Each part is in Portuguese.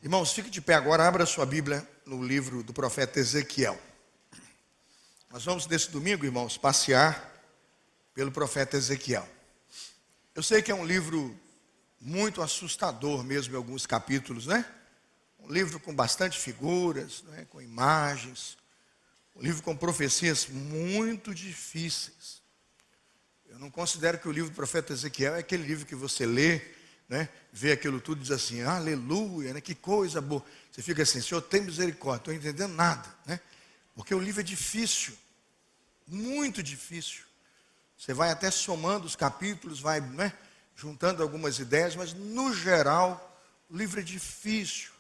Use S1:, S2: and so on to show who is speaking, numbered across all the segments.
S1: Irmãos, fique de pé agora, abra sua Bíblia no livro do profeta Ezequiel. Nós vamos nesse domingo, irmãos, passear pelo profeta Ezequiel. Eu sei que é um livro muito assustador mesmo em alguns capítulos, né? Um livro com bastante figuras, né? Com imagens. Um livro com profecias muito difíceis. Eu não considero que o livro do profeta Ezequiel é aquele livro que você lê, né? Vê aquilo tudo e diz assim, aleluia, né? Que coisa boa. Você fica assim, Senhor, tem misericórdia, não estou entendendo nada, né? Porque o livro é difícil, muito difícil. Você vai até somando os capítulos, vai, né, juntando algumas ideias, mas no geral, o livro é difícil.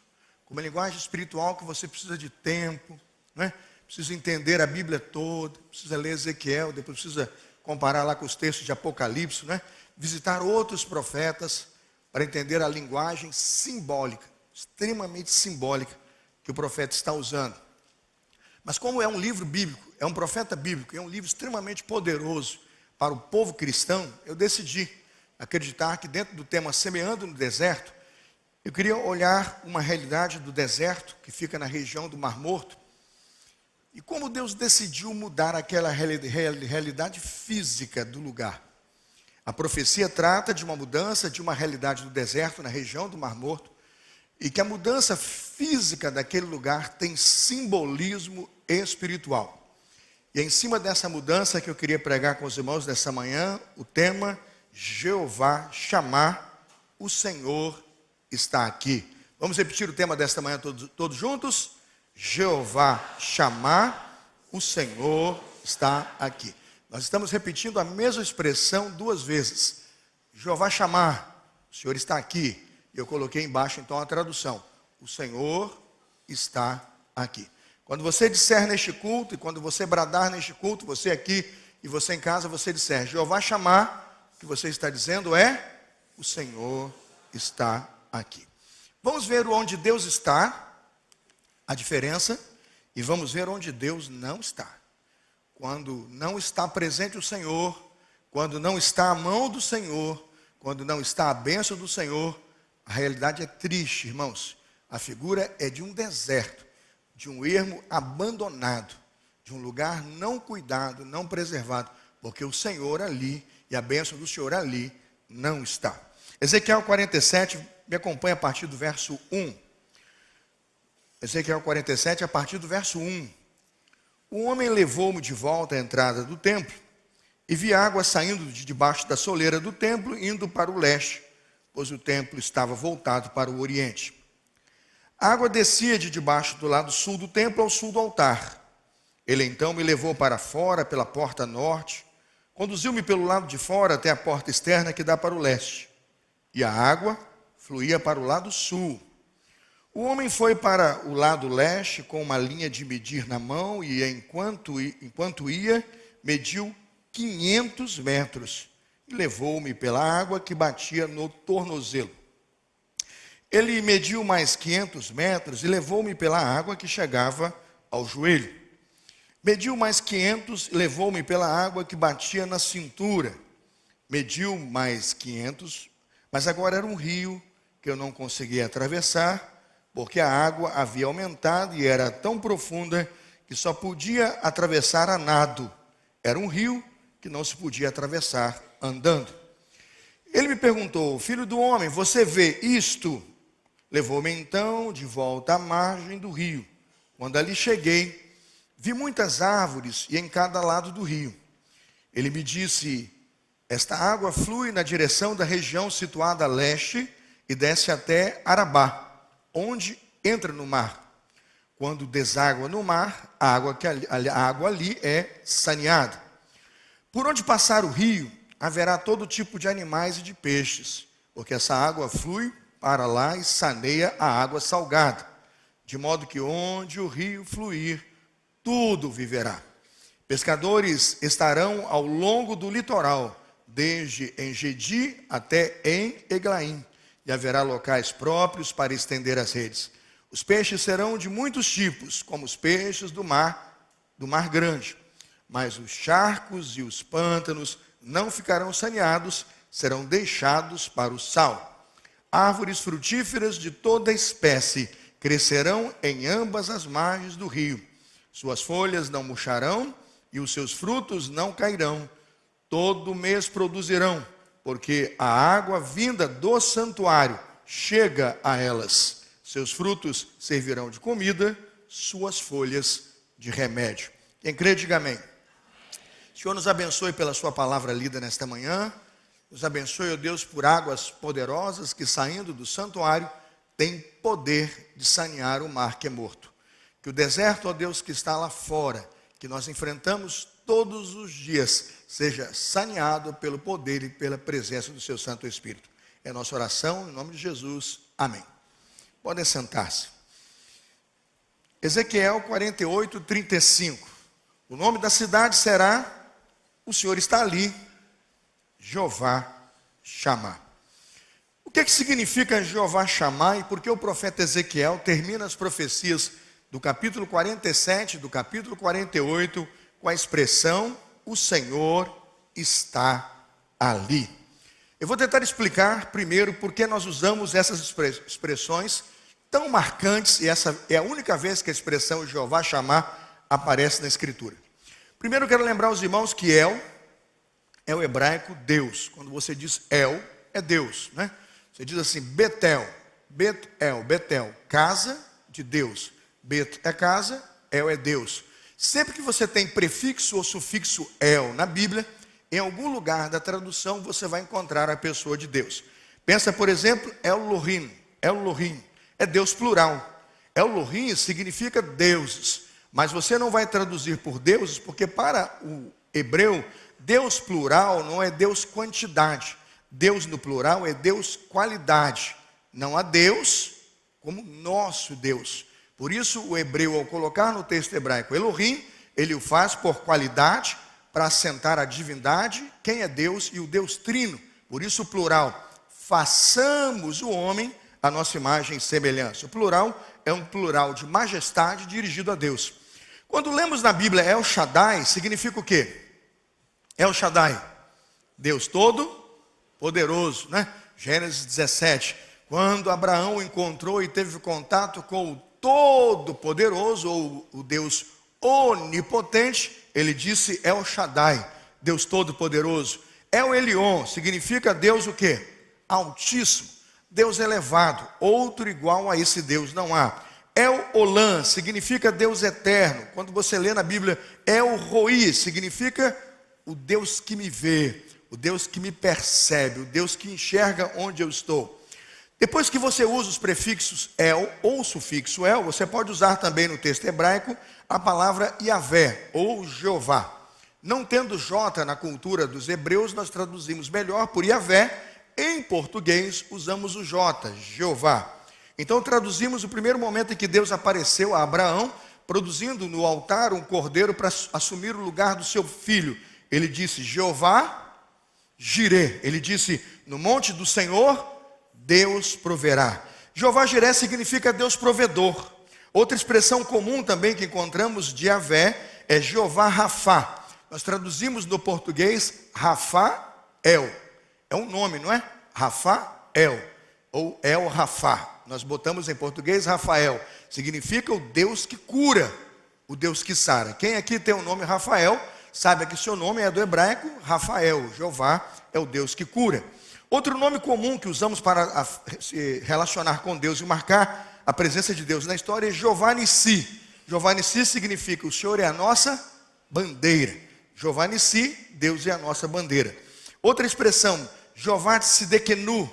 S1: Com uma linguagem espiritual que você precisa de tempo, né? Precisa entender a Bíblia toda, precisa ler Ezequiel, depois precisa comparar lá com os textos de Apocalipse, né? Visitar outros profetas para entender a linguagem simbólica, extremamente simbólica, que o profeta está usando. Mas como é um livro bíblico, é um profeta bíblico, é um livro extremamente poderoso para o povo cristão, eu decidi acreditar que dentro do tema Semeando no Deserto, eu queria olhar uma realidade do deserto, que fica na região do Mar Morto, e como Deus decidiu mudar aquela realidade física do lugar. A profecia trata de uma mudança de uma realidade do deserto, na região do Mar Morto, e que a mudança física daquele lugar tem simbolismo espiritual. E é em cima dessa mudança que eu queria pregar com os irmãos nessa manhã, o tema Jeová chamar, o Senhor está aqui. Vamos repetir o tema desta manhã todos juntos? Jeová chamar, o Senhor está aqui. Nós estamos repetindo a mesma expressão duas vezes. Jeová chamar, o Senhor está aqui. Eu coloquei embaixo então a tradução. O Senhor está aqui. Quando você disser neste culto, e quando você bradar neste culto, você aqui e você em casa, você disser Jeová chamar, o que você está dizendo é, o Senhor está aqui. Vamos ver onde Deus está, a diferença, e vamos ver onde Deus não está. Quando não está presente o Senhor, quando não está a mão do Senhor, quando não está a bênção do Senhor, a realidade é triste, irmãos. A figura é de um deserto, de um ermo abandonado, de um lugar não cuidado, não preservado, porque o Senhor ali e a bênção do Senhor ali não está. Ezequiel 47, me acompanha a partir do verso 1. Ezequiel 47, a partir do verso 1. O homem levou-me de volta à entrada do templo, e vi água saindo de debaixo da soleira do templo, indo para o leste, pois o templo estava voltado para o oriente. A água descia de debaixo do lado sul do templo ao sul do altar. Ele então me levou para fora pela porta norte, conduziu-me pelo lado de fora até a porta externa que dá para o leste, e a água fluía para o lado sul. O homem foi para o lado leste com uma linha de medir na mão e enquanto ia, mediu 500 metros e levou-me pela água que batia no tornozelo. Ele mediu mais 500 metros e levou-me pela água que chegava ao joelho. Mediu mais 500 e levou-me pela água que batia na cintura. Mediu mais 500, mas agora era um rio que eu não conseguia atravessar, porque a água havia aumentado e era tão profunda que só podia atravessar a nado. Era um rio que não se podia atravessar andando. Ele me perguntou, filho do homem, você vê isto? Levou-me então de volta à margem do rio. Quando ali cheguei, vi muitas árvores e em cada lado do rio. Ele me disse, esta água flui na direção da região situada a leste e desce até Arabá, onde entra no mar. Quando deságua no mar, a água ali é saneada. Por onde passar o rio, haverá todo tipo de animais e de peixes, porque essa água flui para lá e saneia a água salgada, de modo que onde o rio fluir, tudo viverá. Pescadores estarão ao longo do litoral, desde Engedi até em Eglaim, e haverá locais próprios para estender as redes. Os peixes serão de muitos tipos, como os peixes do mar grande. Mas os charcos e os pântanos não ficarão saneados, serão deixados para o sal. árvores frutíferas de toda espécie crescerão em ambas as margens do rio. Suas folhas não murcharão e os seus frutos não cairão. Todo mês produzirão, porque a água vinda do santuário chega a elas. Seus frutos servirão de comida, suas folhas de remédio. Quem crê, diga amém. O Senhor nos abençoe pela sua palavra lida nesta manhã. Nos abençoe, ó Deus, por águas poderosas que, saindo do santuário, têm poder de sanear o mar que é morto. Que o deserto, ó Deus, que está lá fora, que nós enfrentamos todos os dias, seja saneado pelo poder e pela presença do seu Santo Espírito. É nossa oração, em nome de Jesus. Amém. Podem sentar-se. Ezequiel 48, 35. O nome da cidade será: o Senhor está ali, Jeová Chamá. O que significa Jeová Chamá e por que o profeta Ezequiel termina as profecias do capítulo 47, do capítulo 48, com a expressão: o Senhor está ali? Eu vou tentar explicar primeiro por que nós usamos essas expressões tão marcantes, e essa é a única vez que a expressão Jeová Chamá aparece na Escritura. Primeiro eu quero lembrar os irmãos que El é o hebraico Deus. Quando você diz El, é Deus, né? Você diz assim, Betel, Betel, casa de Deus. Bet é casa, El é Deus. Sempre que você tem prefixo ou sufixo El na Bíblia, em algum lugar da tradução você vai encontrar a pessoa de Deus. Pensa, por exemplo, Elohim, é Deus plural. Elohim significa deuses, mas você não vai traduzir por deuses, porque para o hebreu, Deus plural não é Deus quantidade. Deus no plural é Deus qualidade. Não há Deus como nosso Deus. Por isso o hebreu, ao colocar no texto hebraico Elohim, ele o faz por qualidade, para assentar a divindade, quem é Deus e o Deus trino. Por isso o plural, façamos o homem a nossa imagem e semelhança. O plural é um plural de majestade dirigido a Deus. Quando lemos na Bíblia El Shaddai, significa o quê? El Shaddai, Deus todo poderoso, né? Gênesis 17, quando Abraão encontrou e teve contato com o Todo-Poderoso, ou o Deus onipotente, ele disse El Shaddai, Deus Todo-Poderoso. El Elyon significa Deus o quê? Altíssimo, Deus elevado, outro igual a esse Deus não há. El Olam significa Deus eterno. Quando você lê na Bíblia El Roi, significa o Deus que me vê, o Deus que me percebe, o Deus que enxerga onde eu estou. Depois que você usa os prefixos El ou o sufixo El, você pode usar também no texto hebraico a palavra Yahvé ou Jeová. Não tendo J na cultura dos hebreus, nós traduzimos melhor por Yahvé. Em português, usamos o J, Jeová. Então traduzimos o primeiro momento em que Deus apareceu a Abraão, produzindo no altar um cordeiro para assumir o lugar do seu filho. Ele disse, Jeová Jirê. Ele disse, no monte do Senhor, Deus proverá. Jeová Jiré significa Deus provedor. Outra expressão comum também que encontramos de Yahvé é Jeová Rafá. Nós traduzimos no português Rafael. É um nome, não é? Rafael ou El Rafá. Nós botamos em português Rafael. Significa o Deus que cura, o Deus que sara. Quem aqui tem o nome Rafael, sabe que seu nome é do hebraico Rafael. Jeová é o Deus que cura. Outro nome comum que usamos para se relacionar com Deus e marcar a presença de Deus na história é Jeová Nissi. Jeová Nissi significa o Senhor é a nossa bandeira. Jeová Nissi, Deus é a nossa bandeira. Outra expressão, Jeová Tsidekenu,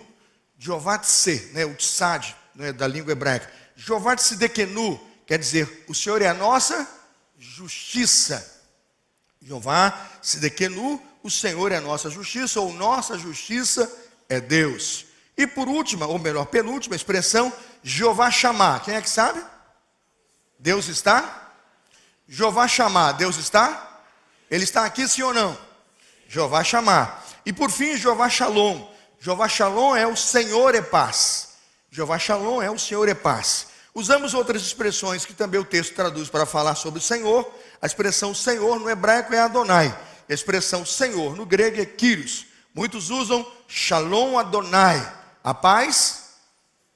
S1: Jeová Tse, né, o Tsad, né, da língua hebraica. Jeová Tsidekenu quer dizer, o Senhor é a nossa justiça. Jeová Tsidekenu, o Senhor é a nossa justiça, ou nossa justiça é Deus. E por última, ou melhor, penúltima expressão, Jeová Chamá. Quem é que sabe? Deus está? Jeová Chamá, Deus está? Ele está aqui, sim ou não? Jeová Chamá. E por fim, Jeová Shalom. Jeová Shalom é o Senhor é paz. Jeová Shalom é o Senhor é paz. Usamos outras expressões que também o texto traduz para falar sobre o Senhor. A expressão Senhor no hebraico é Adonai. A expressão Senhor no grego é Kyrios. Muitos usam Shalom Adonai, a paz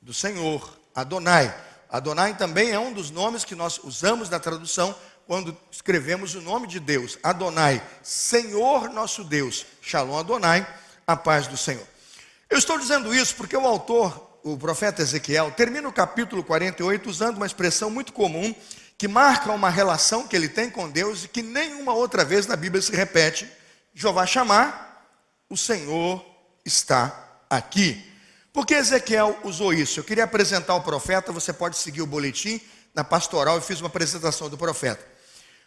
S1: do Senhor, Adonai. Adonai também é um dos nomes que nós usamos na tradução quando escrevemos o nome de Deus. Adonai, Senhor nosso Deus. Shalom Adonai, a paz do Senhor. Eu estou dizendo isso porque o autor, o profeta Ezequiel, termina o capítulo 48 usando uma expressão muito comum que marca uma relação que ele tem com Deus e que nenhuma outra vez na Bíblia se repete. Jeová chamar, o Senhor está aqui. Por que Ezequiel usou isso? Eu queria apresentar o profeta, você pode seguir o boletim na pastoral, eu fiz uma apresentação do profeta.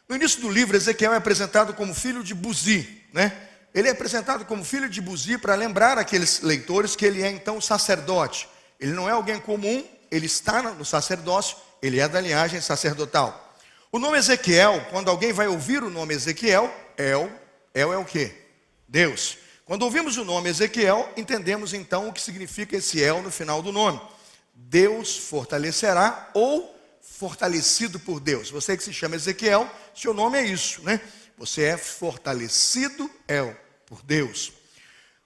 S1: No início do livro, Ezequiel é apresentado como filho de Buzi, né? Ele é apresentado como filho de Buzi para lembrar aqueles leitores que ele é então sacerdote. Ele não é alguém comum, ele está no sacerdócio, ele é da linhagem sacerdotal. O nome Ezequiel, quando alguém vai ouvir o nome Ezequiel, El é o quê? Deus. Quando ouvimos o nome Ezequiel, entendemos então o que significa esse El no final do nome. Deus fortalecerá ou fortalecido por Deus. Você que se chama Ezequiel, seu nome é isso, né? Você é fortalecido, El, por Deus.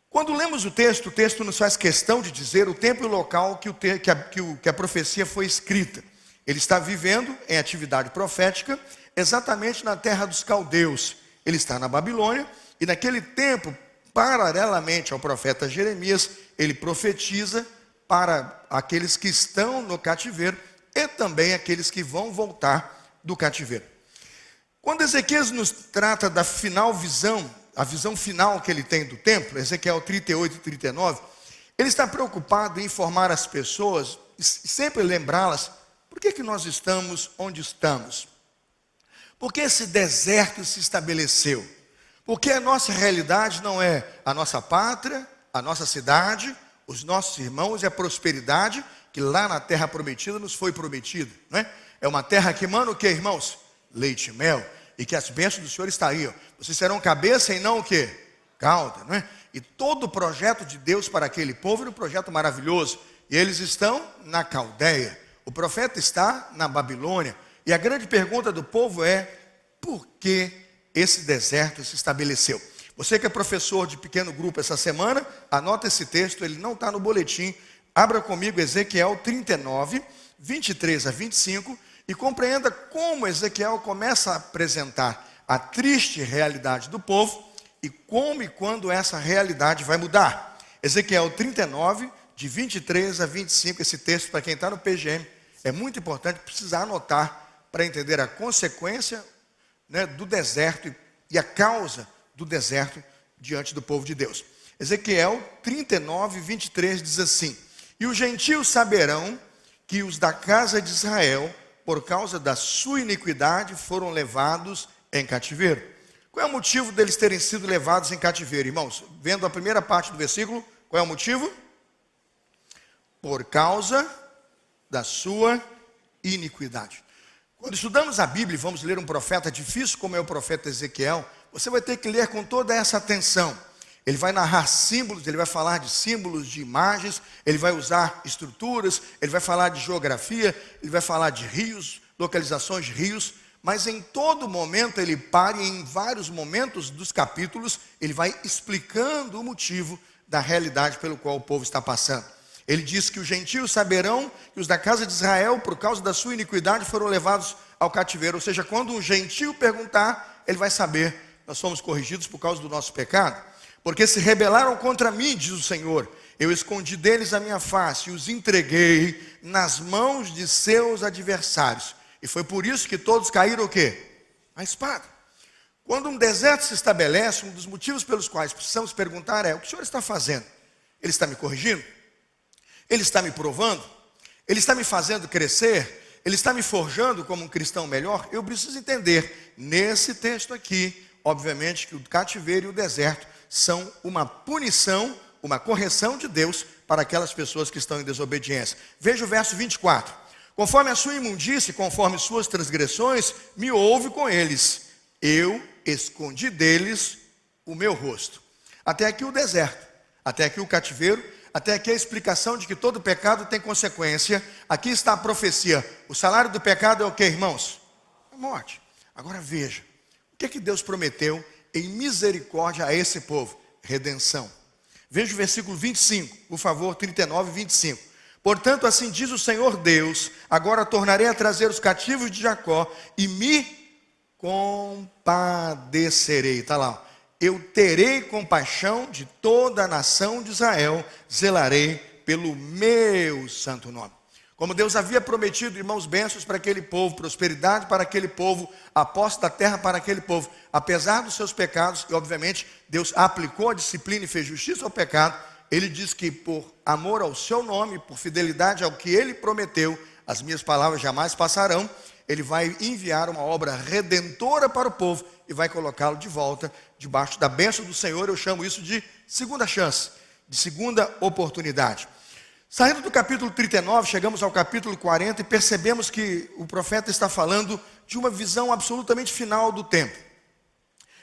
S1: Quando lemos o texto nos faz questão de dizer o tempo e o local que a profecia foi escrita. Ele está vivendo em atividade profética exatamente na terra dos caldeus. Ele está na Babilônia e naquele tempo, paralelamente ao profeta Jeremias, ele profetiza para aqueles que estão no cativeiro e também aqueles que vão voltar do cativeiro. Quando Ezequiel nos trata da final visão, a visão final que ele tem do templo, Ezequiel 38 e 39, ele está preocupado em informar as pessoas e sempre lembrá-las, por que nós estamos onde estamos? Por que esse deserto se estabeleceu? Porque a nossa realidade não é a nossa pátria, a nossa cidade, os nossos irmãos e a prosperidade que lá na terra prometida nos foi prometida, não é? É uma terra que emana o que, irmãos? Leite e mel. E que as bênçãos do Senhor estão aí, ó. Vocês serão cabeça e não o quê? Cauda, não é? E todo o projeto de Deus para aquele povo era um projeto maravilhoso. E eles estão na Caldeia. O profeta está na Babilônia. E a grande pergunta do povo é: por que esse deserto se estabeleceu? Você que é professor de pequeno grupo essa semana, anota esse texto, ele não está no boletim. Abra comigo Ezequiel 39, 23 a 25 e compreenda como Ezequiel começa a apresentar a triste realidade do povo e como e quando essa realidade vai mudar. Ezequiel 39, de 23 a 25, esse texto para quem está no PGM, é muito importante, precisa anotar para entender a consequência, né, do deserto e a causa do deserto diante do povo de Deus. Ezequiel 39, 23 diz assim: e os gentios saberão que os da casa de Israel, por causa da sua iniquidade, foram levados em cativeiro. Qual é o motivo deles terem sido levados em cativeiro, irmãos? Vendo a primeira parte do versículo, qual é o motivo? Por causa da sua iniquidade. Quando estudamos a Bíblia e vamos ler um profeta difícil como é o profeta Ezequiel, você vai ter que ler com toda essa atenção. Ele vai narrar símbolos, ele vai falar de símbolos, de imagens, ele vai usar estruturas, ele vai falar de geografia, ele vai falar de rios, localizações de rios, mas em todo momento ele para e em vários momentos dos capítulos, ele vai explicando o motivo da realidade pelo qual o povo está passando. Ele diz que os gentios saberão que os da casa de Israel, por causa da sua iniquidade, foram levados ao cativeiro. Ou seja, quando um gentio perguntar, ele vai saber, nós fomos corrigidos por causa do nosso pecado. Porque se rebelaram contra mim, diz o Senhor, eu escondi deles a minha face e os entreguei nas mãos de seus adversários. E foi por isso que todos caíram o quê? A espada. Quando um deserto se estabelece, um dos motivos pelos quais precisamos perguntar é: o que o Senhor está fazendo? Ele está me corrigindo? Ele está me provando? Ele está me fazendo crescer? Ele está me forjando como um cristão melhor? Eu preciso entender, nesse texto aqui, obviamente que o cativeiro e o deserto são uma punição, uma correção de Deus para aquelas pessoas que estão em desobediência. Veja o verso 24. Conforme a sua imundície, conforme suas transgressões, me houve com eles. Eu escondi deles o meu rosto. Até aqui o deserto, até aqui o cativeiro, até aqui a explicação de que todo pecado tem consequência. Aqui está a profecia. O salário do pecado é o que, irmãos? A morte. Agora veja, o que Deus prometeu em misericórdia a esse povo? Redenção. Veja o versículo 25, por favor, 39 e 25. Portanto, assim diz o Senhor Deus: agora tornarei a trazer os cativos de Jacó e me compadecerei. Está lá. Eu terei compaixão de toda a nação de Israel, zelarei pelo meu santo nome. Como Deus havia prometido, irmãos, bênçãos para aquele povo, prosperidade para aquele povo, a posse da terra para aquele povo, apesar dos seus pecados, e obviamente Deus aplicou a disciplina e fez justiça ao pecado, ele diz que por amor ao seu nome, por fidelidade ao que ele prometeu, as minhas palavras jamais passarão, ele vai enviar uma obra redentora para o povo e vai colocá-lo de volta debaixo da bênção do Senhor. Eu chamo isso de segunda chance, de segunda oportunidade. Saindo do capítulo 39, chegamos ao capítulo 40 e percebemos que o profeta está falando de uma visão absolutamente final do templo.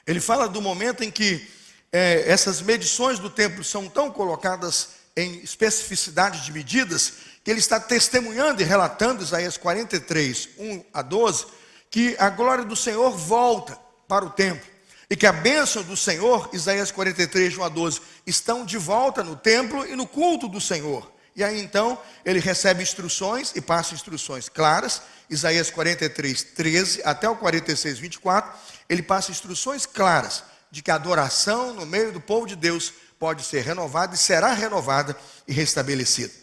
S1: Ele fala do momento em que essas medições do templo são tão colocadas em especificidade de medidas, que ele está testemunhando e relatando, Isaías 43, 1 a 12, que a glória do Senhor volta para o templo, e que a bênção do Senhor, Isaías 43, 1 a 12, estão de volta no templo e no culto do Senhor. E aí então, ele recebe instruções e passa instruções claras, Isaías 43, 13 até o 46, 24, ele passa instruções claras de que a adoração no meio do povo de Deus pode ser renovada e será renovada e restabelecida.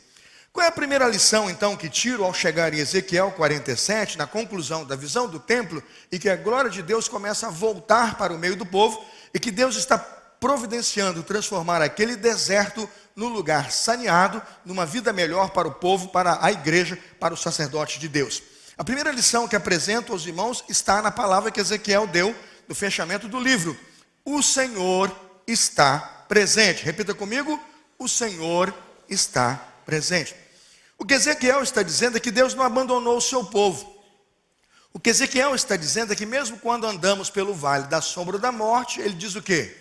S1: Qual é a primeira lição então que tiro ao chegar em Ezequiel 47, na conclusão da visão do templo, e que a glória de Deus começa a voltar para o meio do povo, e que Deus está providenciando transformar aquele deserto num lugar saneado, numa vida melhor para o povo, para a igreja, para os sacerdotes de Deus. A primeira lição que apresento aos irmãos está na palavra que Ezequiel deu no fechamento do livro: o Senhor está presente. Repita comigo: o Senhor está presente. O que Ezequiel está dizendo é que Deus não abandonou o seu povo. O que Ezequiel está dizendo é que mesmo quando andamos pelo vale da sombra da morte, ele diz o quê?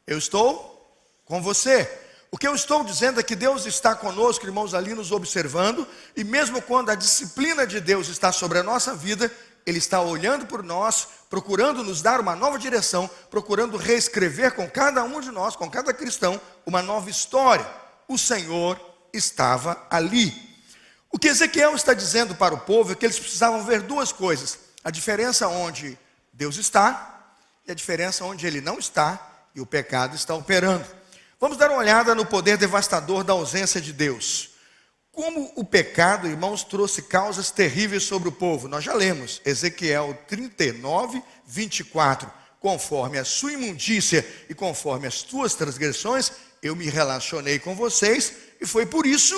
S1: Eu estou com você. O que eu estou dizendo é que Deus está conosco, irmãos, ali nos observando, e mesmo quando a disciplina de Deus está sobre a nossa vida, Ele está olhando por nós, procurando nos dar uma nova direção, procurando reescrever com cada um de nós, com cada cristão, uma nova história. O Senhor estava ali. O que Ezequiel está dizendo para o povo é que eles precisavam ver duas coisas: a diferença onde Deus está e a diferença onde Ele não está e o pecado está operando. Vamos dar uma olhada no poder devastador da ausência de Deus. Como o pecado, irmãos, trouxe causas terríveis sobre o povo. Nós já lemos Ezequiel 39, 24. Conforme a sua imundícia e conforme as tuas transgressões, eu me relacionei com vocês, e foi por isso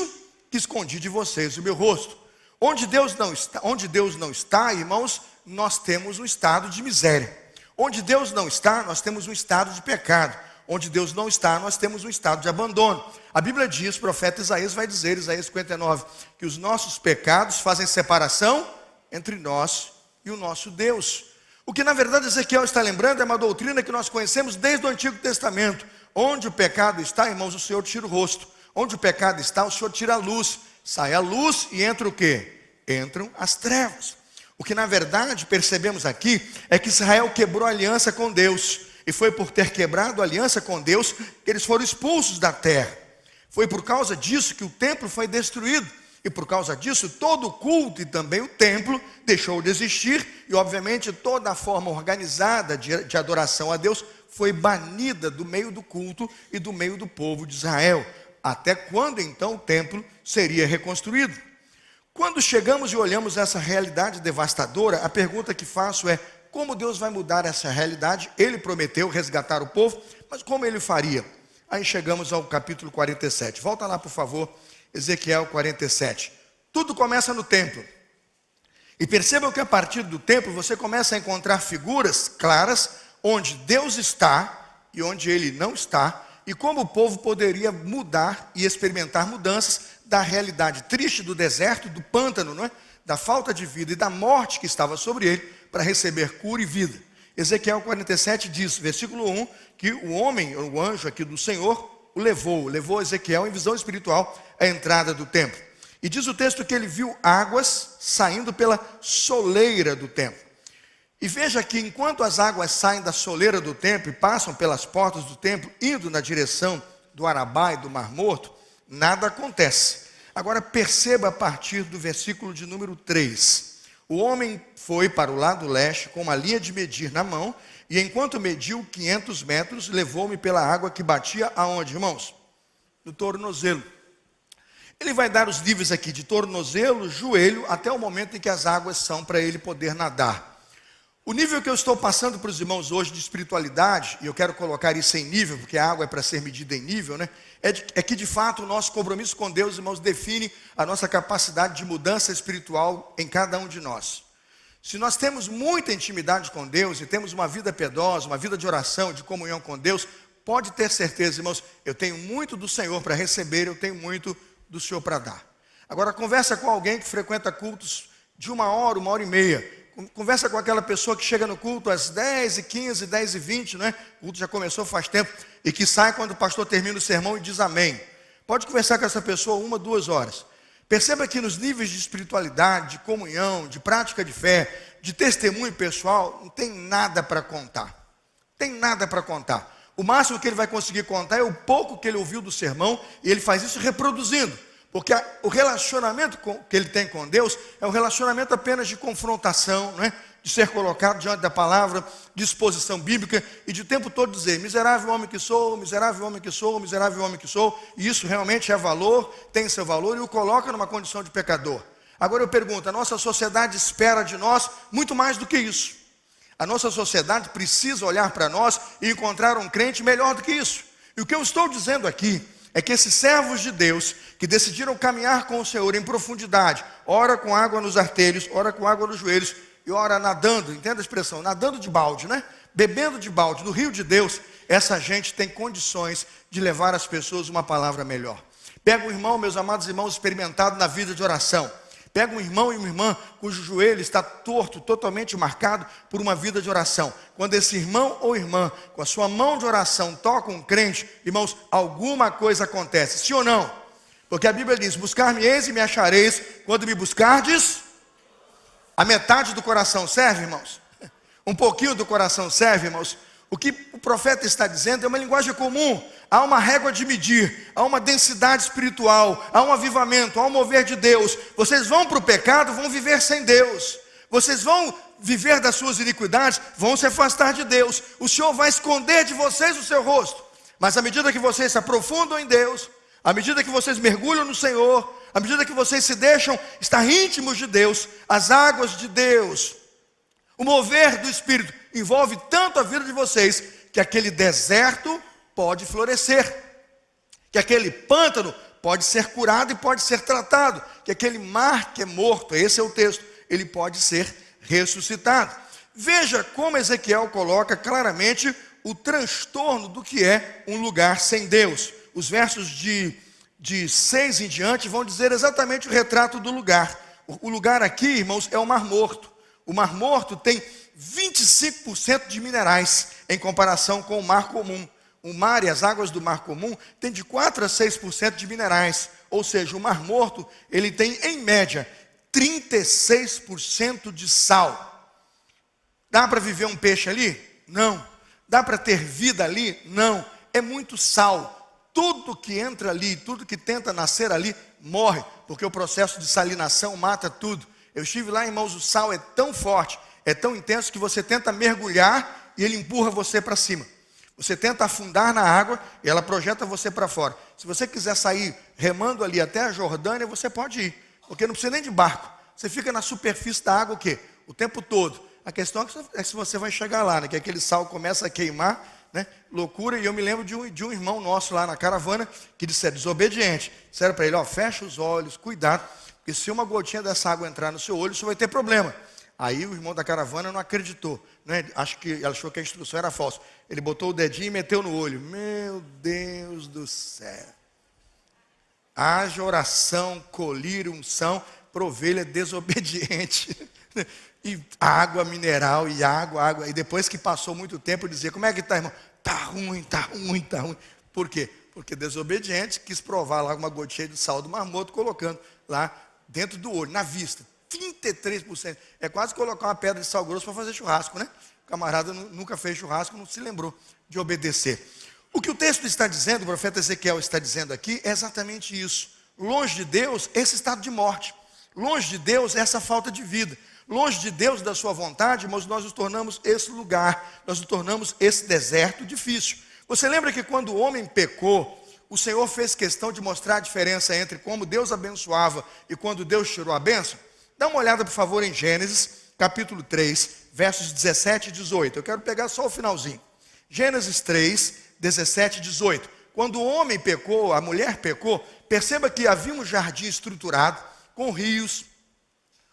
S1: que escondi de vocês o meu rosto. Onde Deus não está, irmãos, nós temos um estado de miséria. Onde Deus não está, nós temos um estado de pecado. Onde Deus não está, nós temos um estado de abandono. A Bíblia diz, o profeta Isaías vai dizer, Isaías 59, que os nossos pecados fazem separação entre nós e o nosso Deus. O que na verdade Ezequiel está lembrando é uma doutrina que nós conhecemos desde o Antigo Testamento. Onde o pecado está, irmãos, o Senhor tira o rosto. Onde o pecado está, o Senhor tira a luz. Sai a luz e entra o quê? Entram as trevas. O que na verdade percebemos aqui é que Israel quebrou a aliança com Deus. E foi por ter quebrado a aliança com Deus que eles foram expulsos da terra. Foi por causa disso que o templo foi destruído. E por causa disso, todo o culto e também o templo deixou de existir. E obviamente toda a forma organizada de adoração a Deus foi banida do meio do culto e do meio do povo de Israel. Até quando então o templo seria reconstruído? Quando chegamos e olhamos essa realidade devastadora, a pergunta que faço é: como Deus vai mudar essa realidade? Ele prometeu resgatar o povo, mas como Ele faria? Aí chegamos ao capítulo 47. Volta lá, por favor, Ezequiel 47. Tudo começa no templo. E percebam que a partir do templo você começa a encontrar figuras claras onde Deus está e onde Ele não está, e como o povo poderia mudar e experimentar mudanças da realidade triste do deserto, do pântano, não é? Da falta de vida e da morte que estava sobre ele, para receber cura e vida. Ezequiel 47 diz, versículo 1, que o homem, o anjo aqui do Senhor, levou Ezequiel em visão espiritual à entrada do templo. E diz o texto que ele viu águas saindo pela soleira do templo. E veja que enquanto as águas saem da soleira do templo e passam pelas portas do templo, indo na direção do Arabá e do Mar Morto, nada acontece. Agora perceba a partir do versículo de número 3. O homem foi para o lado leste com uma linha de medir na mão, e enquanto mediu 500 metros, levou-me pela água que batia aonde, irmãos? No tornozelo. Ele vai dar os níveis aqui de tornozelo, joelho, até o momento em que as águas são para ele poder nadar. O nível que eu estou passando para os irmãos hoje de espiritualidade, e eu quero colocar isso em nível, porque a água é para ser medida em nível, né? É que de fato o nosso compromisso com Deus, irmãos, define a nossa capacidade de mudança espiritual em cada um de nós. Se nós temos muita intimidade com Deus e temos uma vida piedosa, uma vida de oração, de comunhão com Deus, pode ter certeza, irmãos, eu tenho muito do Senhor para receber, eu tenho muito do Senhor para dar. Agora, conversa com alguém que frequenta cultos de 1 hora e meia. Conversa com aquela pessoa que chega no culto às 10h15, 10h20, né? O culto já começou faz tempo, e que sai quando o pastor termina o sermão e diz amém. Pode conversar com essa pessoa 1, 2 horas. Perceba que nos níveis de espiritualidade, de comunhão, de prática de fé, de testemunho pessoal, não tem nada para contar. Tem nada para contar. O máximo que ele vai conseguir contar é o pouco que ele ouviu do sermão, e ele faz isso reproduzindo. Porque o relacionamento que ele tem com Deus é um relacionamento apenas de confrontação, né? De ser colocado diante da palavra, de exposição bíblica, e de o tempo todo dizer, miserável homem que sou, miserável homem que sou, miserável homem que sou, e isso realmente é valor, tem seu valor, e o coloca numa condição de pecador. Agora eu pergunto, a nossa sociedade espera de nós muito mais do que isso. A nossa sociedade precisa olhar para nós e encontrar um crente melhor do que isso. E o que eu estou dizendo aqui é que esses servos de Deus, que decidiram caminhar com o Senhor em profundidade, ora com água nos artelhos, ora com água nos joelhos, e ora nadando, entenda a expressão, nadando de balde, né? Bebendo de balde, no rio de Deus, essa gente tem condições de levar às pessoas uma palavra melhor. Pega um irmão, meus amados irmãos, experimentado na vida de oração. Pega um irmão e uma irmã cujo joelho está torto, totalmente marcado por uma vida de oração. Quando esse irmão ou irmã, com a sua mão de oração, toca um crente, irmãos, alguma coisa acontece. Sim ou não? Porque a Bíblia diz, buscar-me-eis e me achareis, quando me buscardes. A metade do coração serve, irmãos? Um pouquinho do coração serve, irmãos? O que o profeta está dizendo é uma linguagem comum. Há uma régua de medir, há uma densidade espiritual, há um avivamento, há um mover de Deus. Vocês vão para o pecado, vão viver sem Deus. Vocês vão viver das suas iniquidades, vão se afastar de Deus. O Senhor vai esconder de vocês o seu rosto. Mas à medida que vocês se aprofundam em Deus, à medida que vocês mergulham no Senhor, à medida que vocês se deixam estar íntimos de Deus, as águas de Deus, o mover do Espírito envolve tanto a vida de vocês, que aquele deserto pode florescer, que aquele pântano pode ser curado e pode ser tratado, que aquele mar que é morto, esse é o texto, ele pode ser ressuscitado. Veja como Ezequiel coloca claramente o transtorno do que é um lugar sem Deus. Os versos de 6 em diante vão dizer exatamente o retrato do lugar. O lugar aqui, irmãos, é o Mar Morto. O Mar Morto tem 25% de minerais em comparação com o mar comum. O mar e as águas do mar comum têm de 4 a 6% de minerais. Ou seja, o Mar Morto, ele tem em média 36% de sal. Dá para viver um peixe ali? Não. Dá para ter vida ali? Não. É muito sal. Tudo que entra ali, tudo que tenta nascer ali, morre, porque o processo de salinação mata tudo. Eu estive lá, irmãos, o sal é tão forte, é tão intenso, que você tenta mergulhar e ele empurra você para cima. Você tenta afundar na água e ela projeta você para fora. Se você quiser sair remando ali até a Jordânia, você pode ir, porque não precisa nem de barco. Você fica na superfície da água o quê? O tempo todo. A questão é se você vai chegar lá, né? Que aquele sal começa a queimar, né? Loucura. E eu me lembro de um irmão nosso lá na caravana, que disse, é desobediente. Disseram para ele, ó, fecha os olhos, cuidado, porque se uma gotinha dessa água entrar no seu olho, você vai ter problema. Aí o irmão da caravana não acreditou, né? Achou que a instrução era falsa. Ele botou o dedinho e meteu no olho. Meu Deus do céu. Haja oração, colírio, unção, para ovelha desobediente. E água mineral, e água. E depois que passou muito tempo, eu dizia, como é que está, irmão? Está ruim. Por quê? Porque desobediente quis provar lá uma gotinha de sal do Mar Morto, colocando lá dentro do olho, na vista. 33%. É quase colocar uma pedra de sal grosso para fazer churrasco, né? O camarada nunca fez churrasco, não se lembrou de obedecer. O que o texto está dizendo, o profeta Ezequiel está dizendo aqui, é exatamente isso. Longe de Deus, esse estado de morte. Longe de Deus, essa falta de vida. Longe de Deus, da sua vontade, irmãos, nós nos tornamos esse lugar, nós nos tornamos esse deserto difícil. Você lembra que quando o homem pecou, o Senhor fez questão de mostrar a diferença entre como Deus abençoava e quando Deus tirou a bênção? Dá uma olhada, por favor, em Gênesis, capítulo 3, versos 17 e 18. Eu quero pegar só o finalzinho. Gênesis 3, 17 e 18. Quando o homem pecou, a mulher pecou, perceba que havia um jardim estruturado, com rios,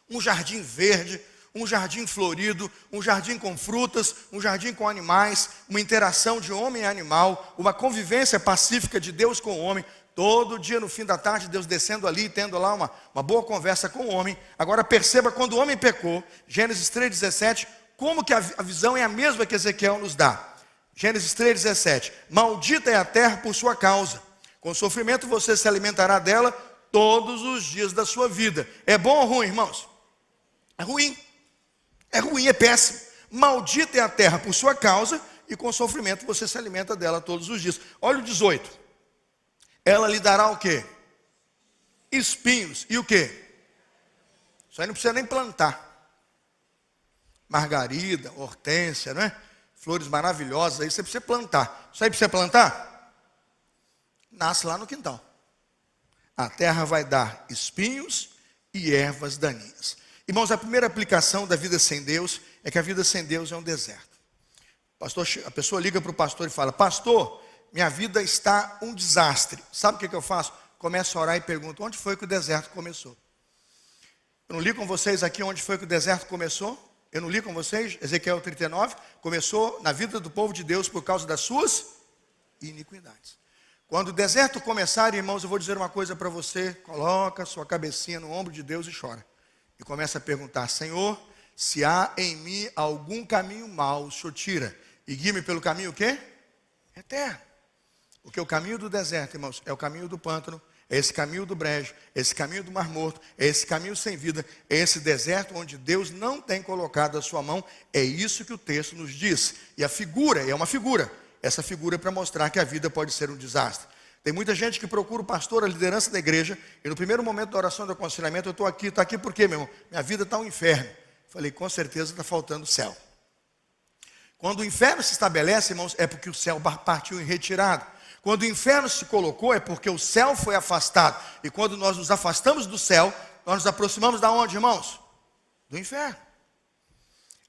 S1: um jardim verde, um jardim florido, um jardim com frutas, um jardim com animais, uma interação de homem e animal, uma convivência pacífica de Deus com o homem. Todo dia no fim da tarde, Deus descendo ali, tendo lá uma boa conversa com o homem. Agora perceba, quando o homem pecou, Gênesis 3,17, como que a visão é a mesma que Ezequiel nos dá. Gênesis 3,17, maldita é a terra por sua causa, com sofrimento você se alimentará dela todos os dias da sua vida. É bom ou ruim, irmãos? É ruim, é péssimo. Maldita é a terra por sua causa, e com sofrimento você se alimenta dela todos os dias. Olha o 18, ela lhe dará o quê? Espinhos, e o quê? Isso aí não precisa nem plantar. Margarida, hortênsia, não é? Flores maravilhosas, aí você precisa plantar. Isso aí precisa plantar? Nasce lá no quintal. A terra vai dar espinhos e ervas daninhas. Irmãos, a primeira aplicação da vida sem Deus é que a vida sem Deus é um deserto. A pessoa liga para o pastor e fala: pastor, minha vida está um desastre. Sabe o que eu faço? Começo a orar e pergunto: onde foi que o deserto começou? Eu não li com vocês aqui onde foi que o deserto começou? Eu não li com vocês? Ezequiel 39, começou na vida do povo de Deus por causa das suas iniquidades. Quando o deserto começar, irmãos, eu vou dizer uma coisa para você: coloca sua cabecinha no ombro de Deus e chora. E começa a perguntar: Senhor, se há em mim algum caminho mau, o Senhor tira. E guie-me pelo caminho o quê? Eterno. Porque o caminho do deserto, irmãos, é o caminho do pântano, é esse caminho do brejo, é esse caminho do mar morto, é esse caminho sem vida, é esse deserto onde Deus não tem colocado a sua mão. É isso que o texto nos diz. E a figura é uma figura. Essa figura é para mostrar que a vida pode ser um desastre. Tem muita gente que procura o pastor, a liderança da igreja, e no primeiro momento da oração do aconselhamento, eu estou aqui por quê, meu irmão? Minha vida está um inferno. Falei, com certeza está faltando céu. Quando o inferno se estabelece, irmãos, é porque o céu partiu em retirada. Quando o inferno se colocou, é porque o céu foi afastado. E quando nós nos afastamos do céu, nós nos aproximamos da onde, irmãos? Do inferno.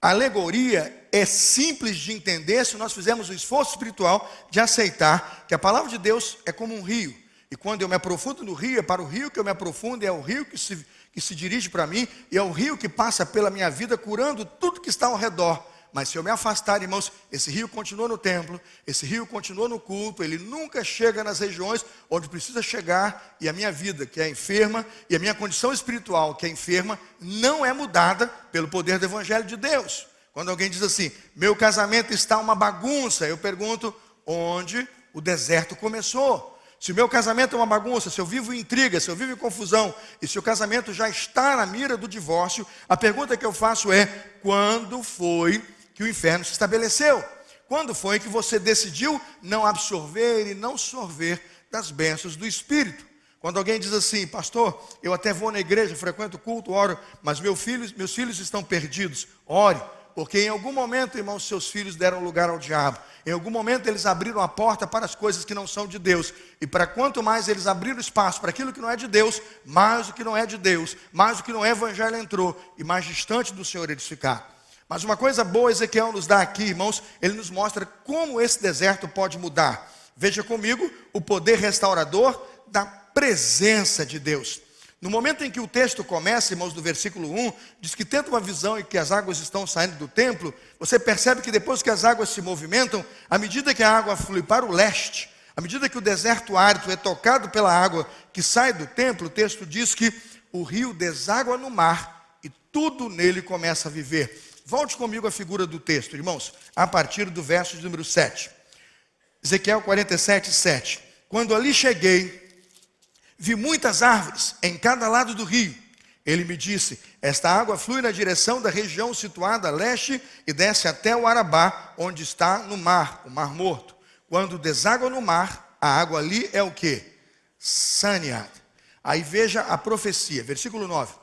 S1: A alegoria é simples de entender se nós fizermos o esforço espiritual de aceitar que a palavra de Deus é como um rio. E quando eu me aprofundo no rio, é para o rio que eu me aprofundo, é o rio que se dirige para mim, e é o rio que passa pela minha vida, curando tudo que está ao redor. Mas se eu me afastar, irmãos, esse rio continua no templo, esse rio continua no culto, ele nunca chega nas regiões onde precisa chegar, e a minha vida, que é enferma, e a minha condição espiritual, que é enferma, não é mudada pelo poder do Evangelho de Deus. Quando alguém diz assim, meu casamento está uma bagunça, eu pergunto, onde o deserto começou? Se o meu casamento é uma bagunça, se eu vivo em intriga, se eu vivo em confusão, e se o casamento já está na mira do divórcio, a pergunta que eu faço é, quando foi que o inferno se estabeleceu? Quando foi que você decidiu não absorver e não sorver das bênçãos do Espírito? Quando alguém diz assim, pastor, eu até vou na igreja, frequento o culto, oro, mas meus filhos estão perdidos. Ore, porque em algum momento, irmãos, seus filhos deram lugar ao diabo. Em algum momento eles abriram a porta para as coisas que não são de Deus. E para quanto mais eles abriram espaço para aquilo que não é de Deus, mais o que não é de Deus, mais o que não é evangelho entrou, e mais distante do Senhor eles ficaram. Mas uma coisa boa Ezequiel nos dá aqui, irmãos, ele nos mostra como esse deserto pode mudar. Veja comigo o poder restaurador da presença de Deus. No momento em que o texto começa, irmãos, do versículo 1, diz que tendo uma visão em que as águas estão saindo do templo, você percebe que depois que as águas se movimentam, à medida que a água flui para o leste, à medida que o deserto árido é tocado pela água que sai do templo, o texto diz que o rio deságua no mar e tudo nele começa a viver. Volte comigo à figura do texto, irmãos, a partir do verso de número 7. Ezequiel 47, 7. Quando ali cheguei, vi muitas árvores em cada lado do rio. Ele me disse, esta água flui na direção da região situada a leste e desce até o Arabá, onde está no mar, o mar morto. Quando deságua no mar, a água ali é o quê? Saneada. Aí veja a profecia, versículo 9.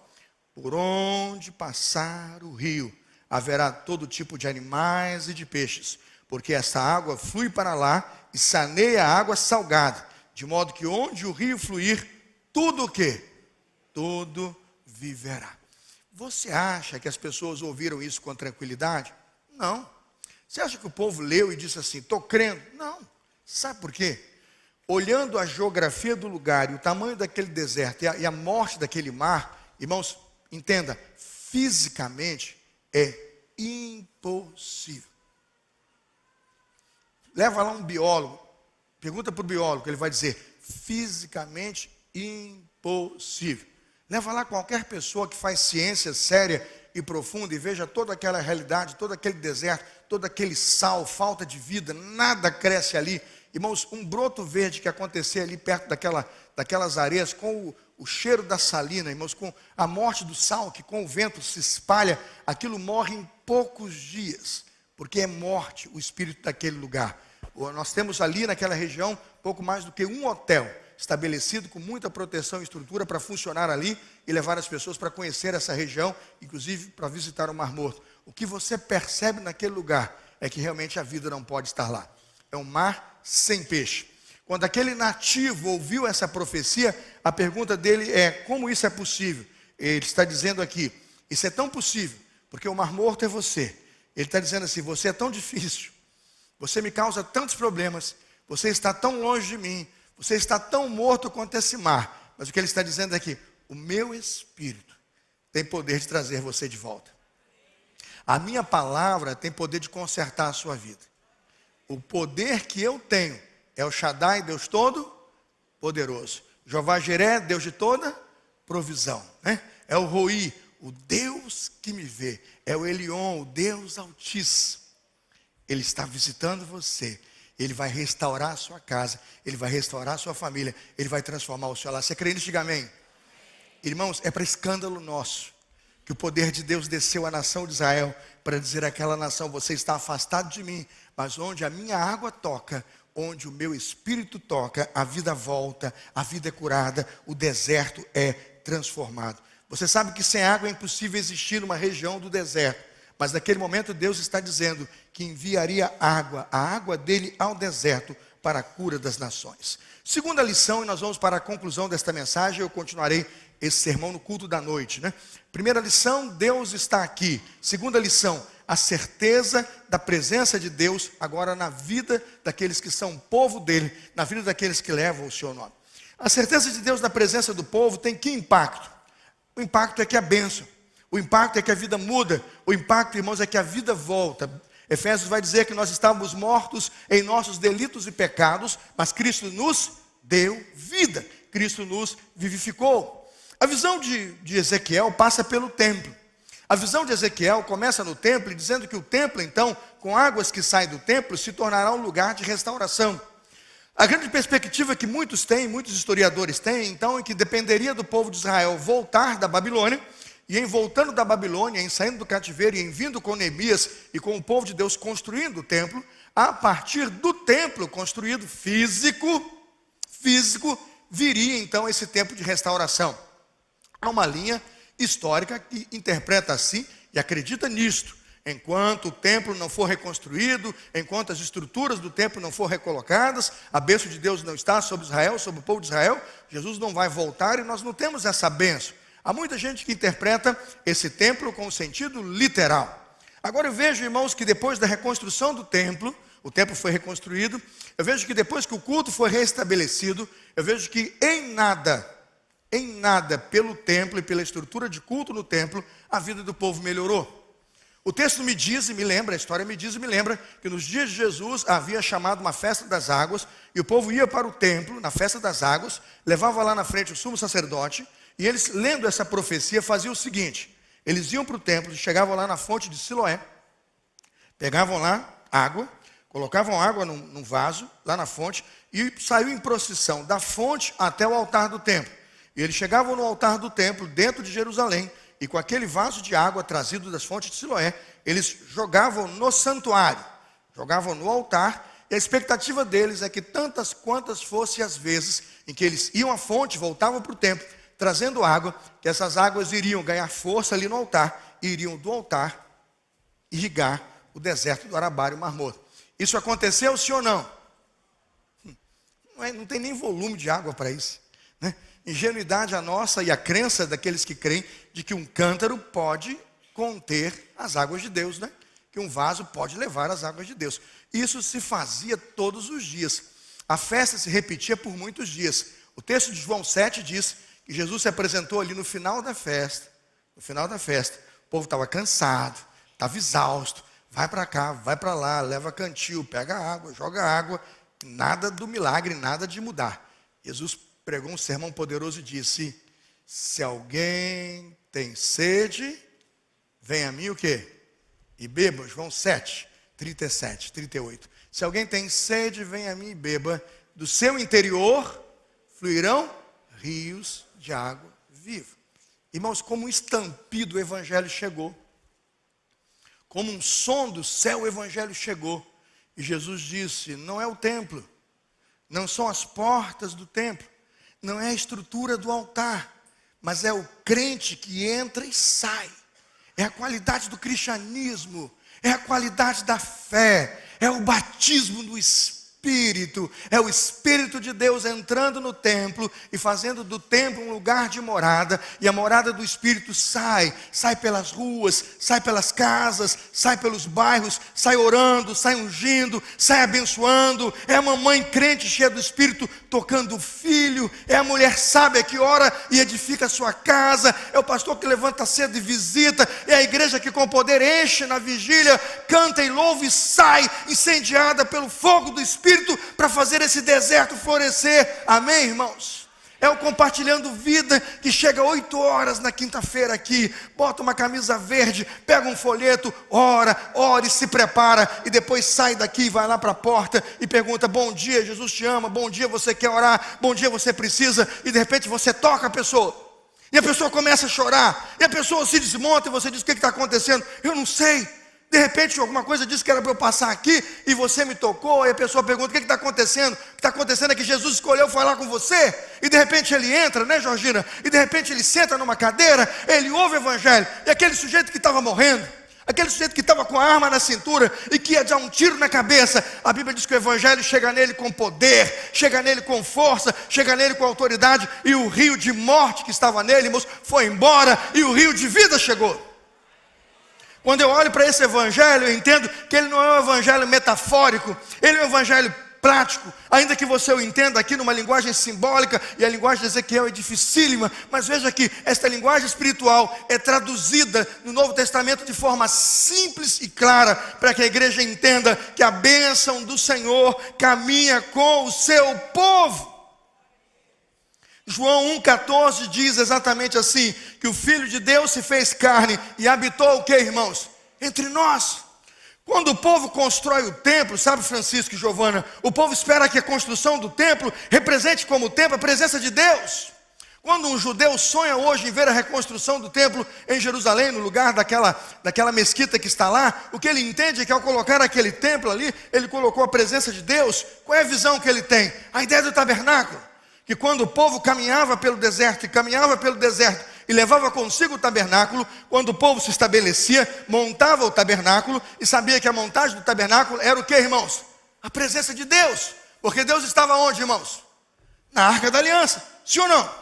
S1: Por onde passar o rio, haverá todo tipo de animais e de peixes, porque essa água flui para lá e saneia a água salgada, de modo que onde o rio fluir, tudo o quê? Tudo viverá. Você acha que as pessoas ouviram isso com tranquilidade? Não. Você acha que o povo leu e disse assim, estou crendo? Não. Sabe por quê? Olhando a geografia do lugar e o tamanho daquele deserto e a morte daquele mar, irmãos, entenda, fisicamente é impossível. Leva lá um biólogo, pergunta para o biólogo, ele vai dizer, fisicamente impossível. Leva lá qualquer pessoa que faz ciência séria e profunda e veja toda aquela realidade, todo aquele deserto, todo aquele sal, falta de vida, nada cresce ali. Irmãos, um broto verde que acontecia ali perto daquelas areias, com o cheiro da salina, irmãos, com a morte do sal, que com o vento se espalha, aquilo morre em poucos dias, porque é morte o espírito daquele lugar. Nós temos ali naquela região pouco mais do que um hotel estabelecido com muita proteção e estrutura para funcionar ali e levar as pessoas para conhecer essa região, inclusive para visitar o Mar Morto. O que você percebe naquele lugar é que realmente a vida não pode estar lá. É um mar sem peixe. Quando aquele nativo ouviu essa profecia, a pergunta dele é, como isso é possível? Ele está dizendo aqui, isso é tão possível, porque o Mar Morto é você. Ele está dizendo assim, você é tão difícil, você me causa tantos problemas, você está tão longe de mim, você está tão morto quanto esse mar. Mas o que ele está dizendo é que o meu Espírito tem poder de trazer você de volta. A minha palavra tem poder de consertar a sua vida. O poder que eu tenho é o Shaddai, Deus Todo-Poderoso. Jeová Jiré, Deus de toda provisão. Né? É o Roi, o Deus que me vê. É o Elion, o Deus Altíssimo. Ele está visitando você. Ele vai restaurar a sua casa. Ele vai restaurar a sua família. Ele vai transformar o seu lar. Você crê nisso? Diga amém. Irmãos, é para escândalo nosso que o poder de Deus desceu à nação de Israel para dizer àquela nação, você está afastado de mim, mas onde a minha água toca, onde o meu Espírito toca, a vida volta, a vida é curada, o deserto é transformado. Você sabe que sem água é impossível existir numa região do deserto, mas naquele momento Deus está dizendo que enviaria água, a água dele ao deserto para a cura das nações. Segunda lição, e nós vamos para a conclusão desta mensagem, eu continuarei esse sermão no culto da noite, né? Primeira lição, Deus está aqui. Segunda lição, a certeza da presença de Deus agora na vida daqueles que são povo dele, na vida daqueles que levam o seu nome. A certeza de Deus na presença do povo tem que impacto? O impacto é que é bênção. O impacto é que a vida muda. O impacto, irmãos, é que a vida volta. Efésios vai dizer que nós estávamos mortos em nossos delitos e pecados, mas Cristo nos deu vida. Cristo nos vivificou. A visão de Ezequiel passa pelo templo. A visão de Ezequiel começa no templo, dizendo que o templo, então, com águas que saem do templo, se tornará um lugar de restauração. A grande perspectiva que muitos têm, muitos historiadores têm, então, é que dependeria do povo de Israel voltar da Babilônia, e em voltando da Babilônia, em saindo do cativeiro, e em vindo com Neemias e com o povo de Deus construindo o templo, a partir do templo construído físico, viria então esse tempo de restauração. Há uma linha histórica que interpreta assim e acredita nisto. Enquanto o templo não for reconstruído, enquanto as estruturas do templo não forem recolocadas, a bênção de Deus não está sobre Israel, sobre o povo de Israel, Jesus não vai voltar e nós não temos essa bênção. Há muita gente que interpreta esse templo com o sentido literal. Agora eu vejo, irmãos, que depois da reconstrução do templo, o templo foi reconstruído, eu vejo que depois que o culto foi restabelecido, eu vejo que em nada, pelo templo e pela estrutura de culto no templo, a vida do povo melhorou. O texto me diz e me lembra, a história me diz e me lembra, que nos dias de Jesus havia chamado uma festa das águas, e o povo ia para o templo, na festa das águas, levava lá na frente o sumo sacerdote, e eles, lendo essa profecia, faziam o seguinte, eles iam para o templo, chegavam lá na fonte de Siloé, pegavam lá água, colocavam água num vaso, lá na fonte, e saiu em procissão da fonte até o altar do templo. E eles chegavam no altar do templo, dentro de Jerusalém, e com aquele vaso de água trazido das fontes de Siloé, eles jogavam no santuário, jogavam no altar, E a expectativa deles é que tantas quantas fossem as vezes em que eles iam à fonte, voltavam para o templo, trazendo água, que essas águas iriam ganhar força ali no altar, e iriam do altar irrigar o deserto do Arabá e o Mar Morto. Isso aconteceu, sim ou não? Não tem nem volume de água para isso, né? Ingenuidade a nossa e a crença daqueles que creem de que um cântaro pode conter as águas de Deus, né? Que um vaso pode levar as águas de Deus. Isso se fazia todos os dias. A festa se repetia por muitos dias. O texto de João 7 diz que Jesus se apresentou ali no final da festa. No final da festa, o povo estava cansado, estava exausto. Vai para cá, vai para lá, leva cantil, pega água, joga água. Nada do milagre, nada de mudar. Jesus pregou um sermão poderoso e disse: se alguém tem sede, vem a mim o quê? E beba. João 7, 37, 38. Se alguém tem sede, vem a mim e beba. Do seu interior fluirão rios de água viva. Irmãos, como um estampido o evangelho chegou. Como um som do céu o evangelho chegou. E Jesus disse: não é o templo, não são as portas do templo, não é a estrutura do altar, mas é o crente que entra e sai. É a qualidade do cristianismo, é a qualidade da fé, é o batismo do Espírito, é o Espírito de Deus entrando no templo e fazendo do templo um lugar de morada, e a morada do Espírito sai pelas ruas, sai pelas casas, sai pelos bairros, sai orando, sai ungindo, sai abençoando. É a mamãe crente cheia do Espírito tocando o filho, é a mulher sábia que ora e edifica a sua casa, é o pastor que levanta cedo e visita, é a igreja que com poder enche na vigília, canta e louva e sai incendiada pelo fogo do Espírito para fazer esse deserto florescer. Amém, irmãos? É o compartilhando vida que chega 8 horas na quinta-feira aqui, bota uma camisa verde, pega um folheto, ora, e se prepara, e depois sai daqui e vai lá para a porta e pergunta: bom dia, Jesus te ama, bom dia, você quer orar, bom dia, você precisa, e de repente você toca a pessoa, e a pessoa começa a chorar, e a pessoa se desmonta, e você diz: o que está acontecendo? Eu não sei. De repente alguma coisa disse que era para eu passar aqui, e você me tocou, e a pessoa pergunta: o que está acontecendo? O que está acontecendo é que Jesus escolheu falar com você, e de repente ele entra, né, Georgina? E de repente ele senta numa cadeira, ele ouve o evangelho, e aquele sujeito que estava morrendo, aquele sujeito que estava com a arma na cintura, e que ia dar um tiro na cabeça, a Bíblia diz que o evangelho chega nele com poder, chega nele com força, chega nele com autoridade, e o rio de morte que estava nele, irmãos, foi embora, e o rio de vida chegou. Quando eu olho para esse evangelho, eu entendo que ele não é um evangelho metafórico, ele é um evangelho prático, ainda que você o entenda aqui numa linguagem simbólica, e a linguagem de Ezequiel é dificílima, mas veja que esta linguagem espiritual é traduzida no Novo Testamento de forma simples e clara, para que a igreja entenda que a bênção do Senhor caminha com o seu povo. João 1,14 diz exatamente assim, que o Filho de Deus se fez carne e habitou o que, irmãos? Entre nós. Quando o povo constrói o templo, sabe, Francisco e Giovana, o povo espera que a construção do templo represente como templo a presença de Deus. Quando um judeu sonha hoje em ver a reconstrução do templo em Jerusalém, no lugar daquela mesquita que está lá, o que ele entende é que ao colocar aquele templo ali, ele colocou a presença de Deus. Qual é a visão que ele tem? A ideia do tabernáculo. Que quando o povo caminhava pelo deserto e levava consigo o tabernáculo, quando o povo se estabelecia, montava o tabernáculo e sabia que a montagem do tabernáculo era o que, irmãos? A presença de Deus, porque Deus estava onde, irmãos? Na Arca da Aliança, sim ou não?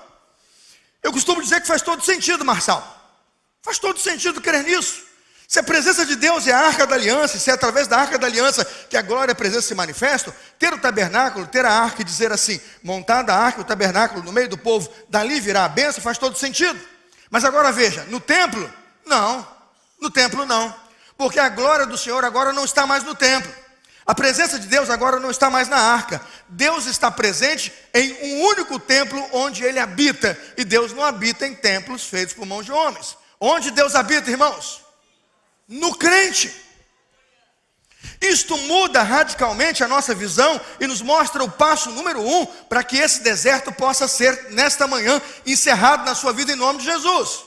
S1: Eu costumo dizer que faz todo sentido, Marçal, faz todo sentido crer nisso. Se a presença de Deus é a Arca da Aliança, se é através da Arca da Aliança que a glória e a presença se manifestam, ter o tabernáculo, ter a arca e dizer assim, montada a arca e o tabernáculo no meio do povo, dali virá a bênção, faz todo sentido. Mas agora veja, no templo, não, porque a glória do Senhor agora não está mais no templo, a presença de Deus agora não está mais na arca, Deus está presente em um único templo onde Ele habita, e Deus não habita em templos feitos por mãos de homens. Onde Deus habita, irmãos? No crente. Isto muda radicalmente a nossa visão e nos mostra o passo número 1 para que esse deserto possa ser, nesta manhã, encerrado na sua vida em nome de Jesus.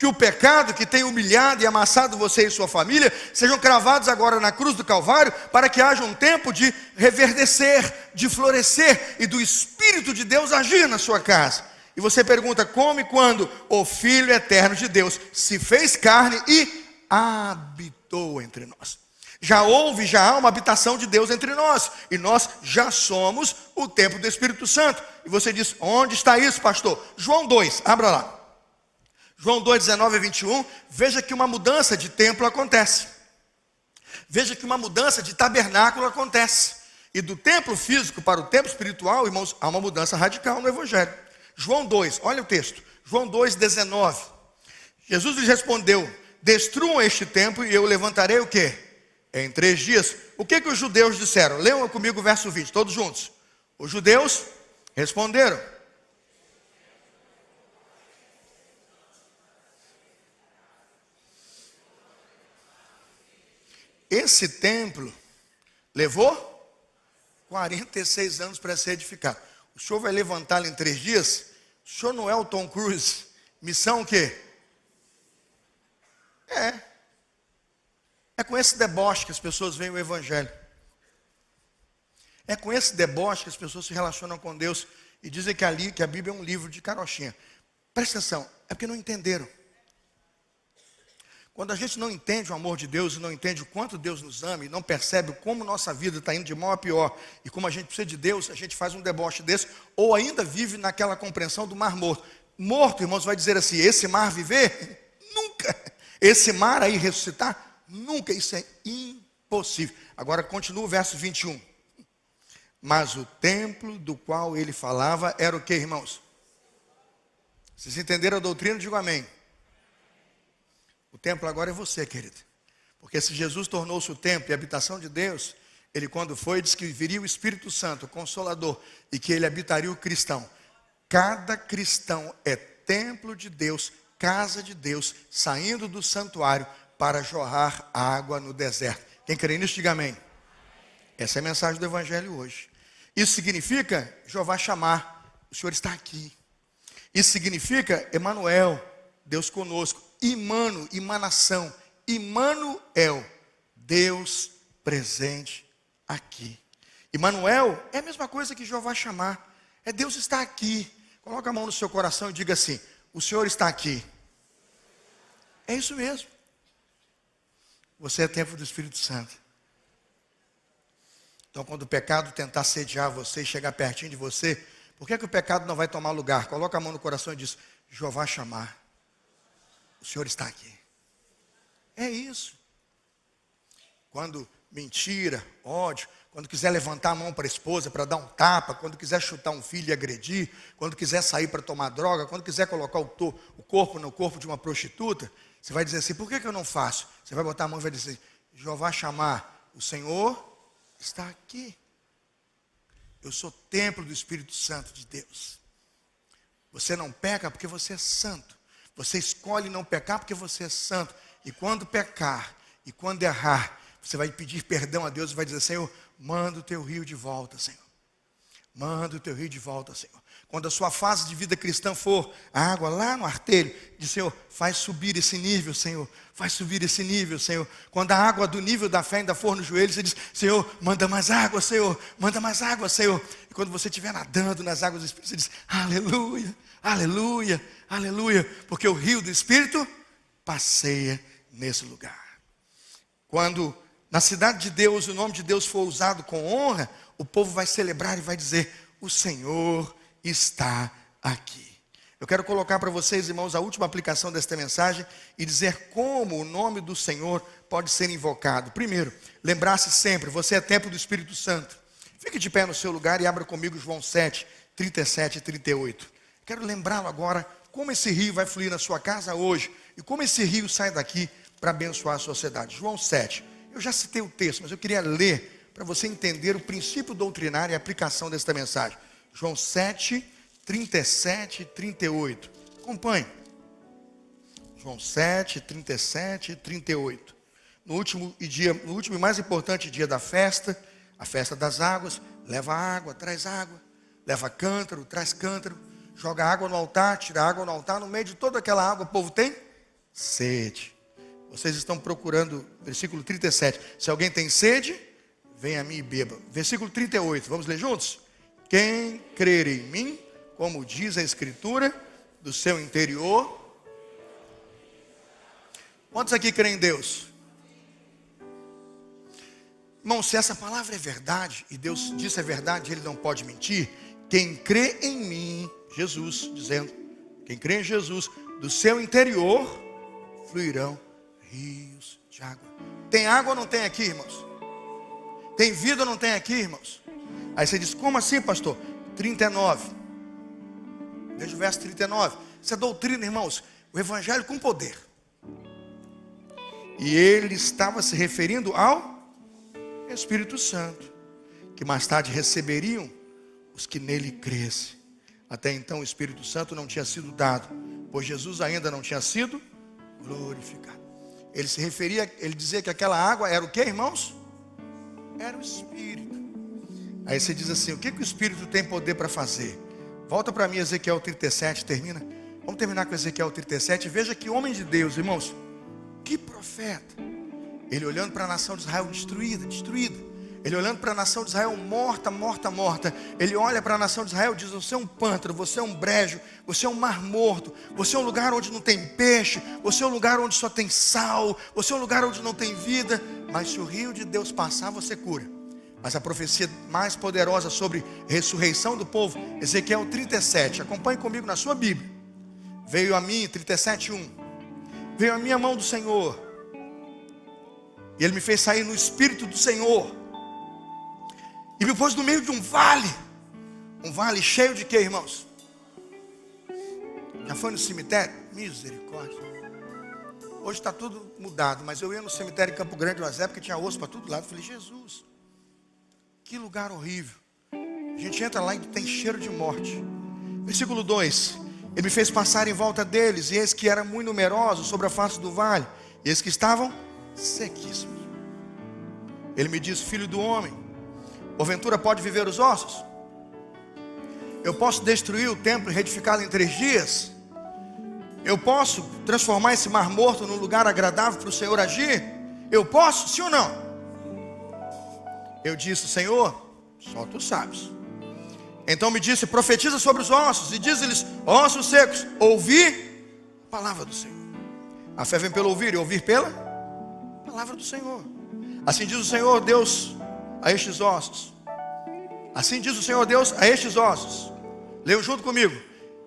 S1: Que o pecado que tem humilhado e amassado você e sua família sejam cravados agora na cruz do Calvário, para que haja um tempo de reverdecer, de florescer e do Espírito de Deus agir na sua casa. E você pergunta: como e quando? O Filho eterno de Deus se fez carne e habitou entre nós. Já houve, já há uma habitação de Deus entre nós, e nós já somos o templo do Espírito Santo. E você diz: onde está isso, pastor? João 2, abra lá. João 2, 19 a 21, veja que uma mudança de templo acontece. Veja que uma mudança de tabernáculo acontece. E do templo físico para o templo espiritual, irmãos, há uma mudança radical no Evangelho. João 2, olha o texto. João 2, 19. Jesus lhes respondeu: destruam este templo e eu levantarei o quê? Em 3 dias. O que os judeus disseram? Leiam comigo o verso 20, todos juntos. Os judeus responderam: esse templo levou 46 anos para ser edificado. O senhor vai levantá-lo em 3 dias? O senhor não é o Tom Cruise. Missão o quê? É com esse deboche que as pessoas veem o Evangelho. É com esse deboche que as pessoas se relacionam com Deus e dizem que a Bíblia é um livro de carochinha. Presta atenção, é porque não entenderam. Quando a gente não entende o amor de Deus, e não entende o quanto Deus nos ama, e não percebe como nossa vida está indo de mal a pior, e como a gente precisa de Deus, a gente faz um deboche desse, ou ainda vive naquela compreensão do mar morto. Morto, irmãos, vai dizer assim: esse mar viver? Nunca. Esse mar aí ressuscitar? Nunca. Isso é impossível. Agora continua o verso 21. Mas o templo do qual ele falava era o que, irmãos? Vocês entenderam a doutrina? Digo amém. O templo agora é você, querido. Porque se Jesus tornou-se o templo e a habitação de Deus, ele quando foi, disse que viria o Espírito Santo, o Consolador, e que ele habitaria o cristão. Cada cristão é templo de Deus, casa de Deus, saindo do santuário para jorrar água no deserto. Quem crê nisso, diga amém. Essa é a mensagem do Evangelho hoje. Isso significa Jeová chamar, o Senhor está aqui. Isso significa Emanuel, Deus conosco. Emanação, Immanuel, Deus presente aqui. Emmanuel é a mesma coisa que Jeová chamar, é Deus está aqui. Coloca a mão no seu coração e diga assim: o Senhor está aqui. É isso mesmo. Você é templo do Espírito Santo. Então quando o pecado tentar sediar você e chegar pertinho de você, por que o pecado não vai tomar lugar? Coloca a mão no coração e diz: Jeová chamar, o Senhor está aqui. É isso. Quando mentira, ódio, quando quiser levantar a mão para a esposa para dar um tapa, quando quiser chutar um filho e agredir, quando quiser sair para tomar droga, quando quiser colocar o corpo no corpo de uma prostituta, você vai dizer assim: por que eu não faço? Você vai botar a mão e vai dizer: Jeová chamar, o Senhor está aqui. Eu sou templo do Espírito Santo de Deus. Você não peca porque você é santo. Você escolhe não pecar porque você é santo. E quando pecar, e quando errar, você vai pedir perdão a Deus e vai dizer: Senhor, manda o teu rio de volta, Senhor. Manda o teu rio de volta, Senhor. Quando a sua fase de vida cristã for a água lá no artelho, diz: Senhor, faz subir esse nível, Senhor. Faz subir esse nível, Senhor. Quando a água do nível da fé ainda for no joelho, você diz: Senhor, manda mais água, Senhor. Manda mais água, Senhor. E quando você estiver nadando nas águas do Espírito, você diz: aleluia, aleluia, aleluia. Porque o rio do Espírito passeia nesse lugar. Quando na cidade de Deus o nome de Deus for usado com honra, o povo vai celebrar e vai dizer: o Senhor está aqui. Eu quero colocar para vocês, irmãos, a última aplicação desta mensagem e dizer como o nome do Senhor pode ser invocado. Primeiro, lembrar-se sempre: você é templo do Espírito Santo. Fique de pé no seu lugar e abra comigo João 7, 37 e 38. Quero lembrá-lo agora como esse rio vai fluir na sua casa hoje e como esse rio sai daqui para abençoar a sociedade. João 7. Eu já citei o texto, mas eu queria ler para você entender o princípio doutrinário e a aplicação desta mensagem. João 7, 37 e 38. Acompanhe. João 7, 37 e 38. No último e mais importante dia da festa, a festa das águas, leva água, traz água, leva cântaro, traz cântaro, joga água no altar, tira água no altar, no meio de toda aquela água, o povo tem sede. Vocês estão procurando, versículo 37. Se alguém tem sede, venha a mim e beba. Versículo 38, vamos ler juntos? Quem crer em mim, como diz a Escritura, do seu interior. Quantos aqui creem em Deus? Irmão, se essa palavra é verdade, e Deus disse é verdade, Ele não pode mentir. Quem crê em mim, Jesus dizendo, quem crê em Jesus, do seu interior fluirão rios de água. Tem água ou não tem aqui, irmãos? Tem vida ou não tem aqui, irmãos? Aí você diz, como assim, pastor? 39. Veja o verso 39. Isso é doutrina, irmãos. O evangelho com poder. E ele estava se referindo ao Espírito Santo, que mais tarde receberiam os que nele crescem. Até então o Espírito Santo não tinha sido dado, pois Jesus ainda não tinha sido glorificado. Ele se referia, ele dizia que aquela água era o que, irmãos? Era o Espírito. Aí você diz assim, o que o Espírito tem poder para fazer? Volta para mim, Ezequiel 37, termina. Vamos terminar com Ezequiel 37. Veja que homem de Deus, irmãos. Que profeta. Ele olhando para a nação de Israel destruída. Ele olhando para a nação de Israel morta. Ele olha para a nação de Israel e diz, você é um pântano, você é um brejo, você é um mar morto, você é um lugar onde não tem peixe, você é um lugar onde só tem sal, você é um lugar onde não tem vida. Mas se o rio de Deus passar, você cura. Mas a profecia mais poderosa sobre ressurreição do povo, Ezequiel 37, acompanhe comigo na sua Bíblia. Veio a mim, 37:1. Veio a minha mão do Senhor, e Ele me fez sair no Espírito do Senhor, e me pôs no meio de um vale cheio de quê, irmãos? Já foi no cemitério? Misericórdia. Hoje está tudo mudado, mas eu ia no cemitério em Campo Grande, umas épocas, tinha osso para todo lado. Eu falei, Jesus, que lugar horrível. A gente entra lá e tem cheiro de morte. Versículo 2. Ele me fez passar em volta deles, e eis que eram muito numerosos sobre a face do vale, e eis que estavam sequíssimos. Ele me disse, filho do homem, porventura pode viver os ossos? Eu posso destruir o templo e reedificá-lo em 3 dias? Eu posso transformar esse mar morto num lugar agradável para o Senhor agir? Eu posso, sim ou não? Eu disse, Senhor, só tu sabes. Então me disse, profetiza sobre os ossos, e diz-lhes, ossos secos, ouvi a palavra do Senhor. A fé vem pelo ouvir, e ouvir pela palavra do Senhor. Assim diz o Senhor Deus a estes ossos. Assim diz o Senhor Deus a estes ossos. Leiam junto comigo.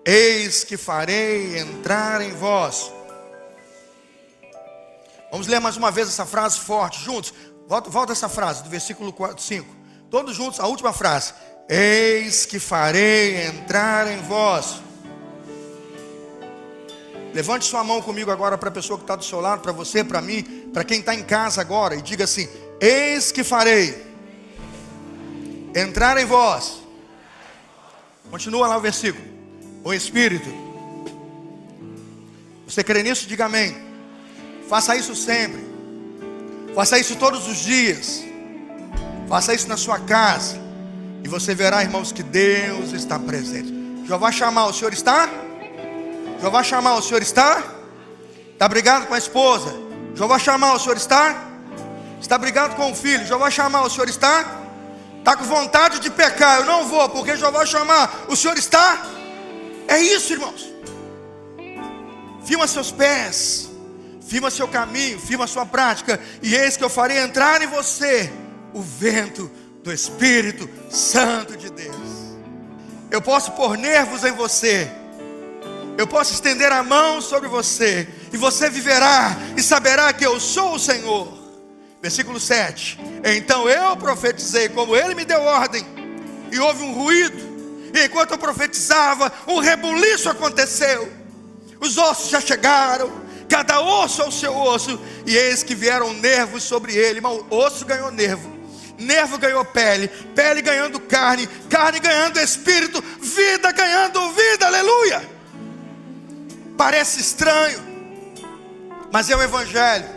S1: Eis que farei entrar em vós. Vamos ler mais uma vez essa frase forte, juntos. Volta essa frase do versículo 5. Todos juntos, a última frase. Eis que farei entrar em vós. Levante sua mão comigo agora para a pessoa que está do seu lado, para você, para mim, para quem está em casa agora, e diga assim, eis que farei entrar em vós. Continua lá o versículo. O Espírito. Você crê nisso? Diga amém. Faça isso sempre. Faça isso todos os dias. Faça isso na sua casa. E você verá, irmãos, que Deus está presente. Jeová chamar, o Senhor está? Jeová chamar, o Senhor está? Está brigado com a esposa? Jeová chamar, o Senhor está? Está brigado com o filho? Jeová chamar, o Senhor está? Está com vontade de pecar? Eu não vou, porque Jeová chamar, o Senhor está? É isso, irmãos. Firma seus pés, firma seu caminho, firma sua prática, e eis que eu farei entrar em você o vento do Espírito Santo de Deus. Eu posso pôr nervos em você, eu posso estender a mão sobre você, e você viverá e saberá que eu sou o Senhor. Versículo 7. Então eu profetizei como Ele me deu ordem, e houve um ruído, e enquanto eu profetizava, um rebuliço aconteceu. Os ossos já chegaram, cada osso ao seu osso, e eis que vieram nervos sobre ele. Irmão, osso ganhou nervo, nervo ganhou pele, pele ganhando carne, carne ganhando espírito, vida ganhando vida, aleluia. Parece estranho, mas é o Evangelho.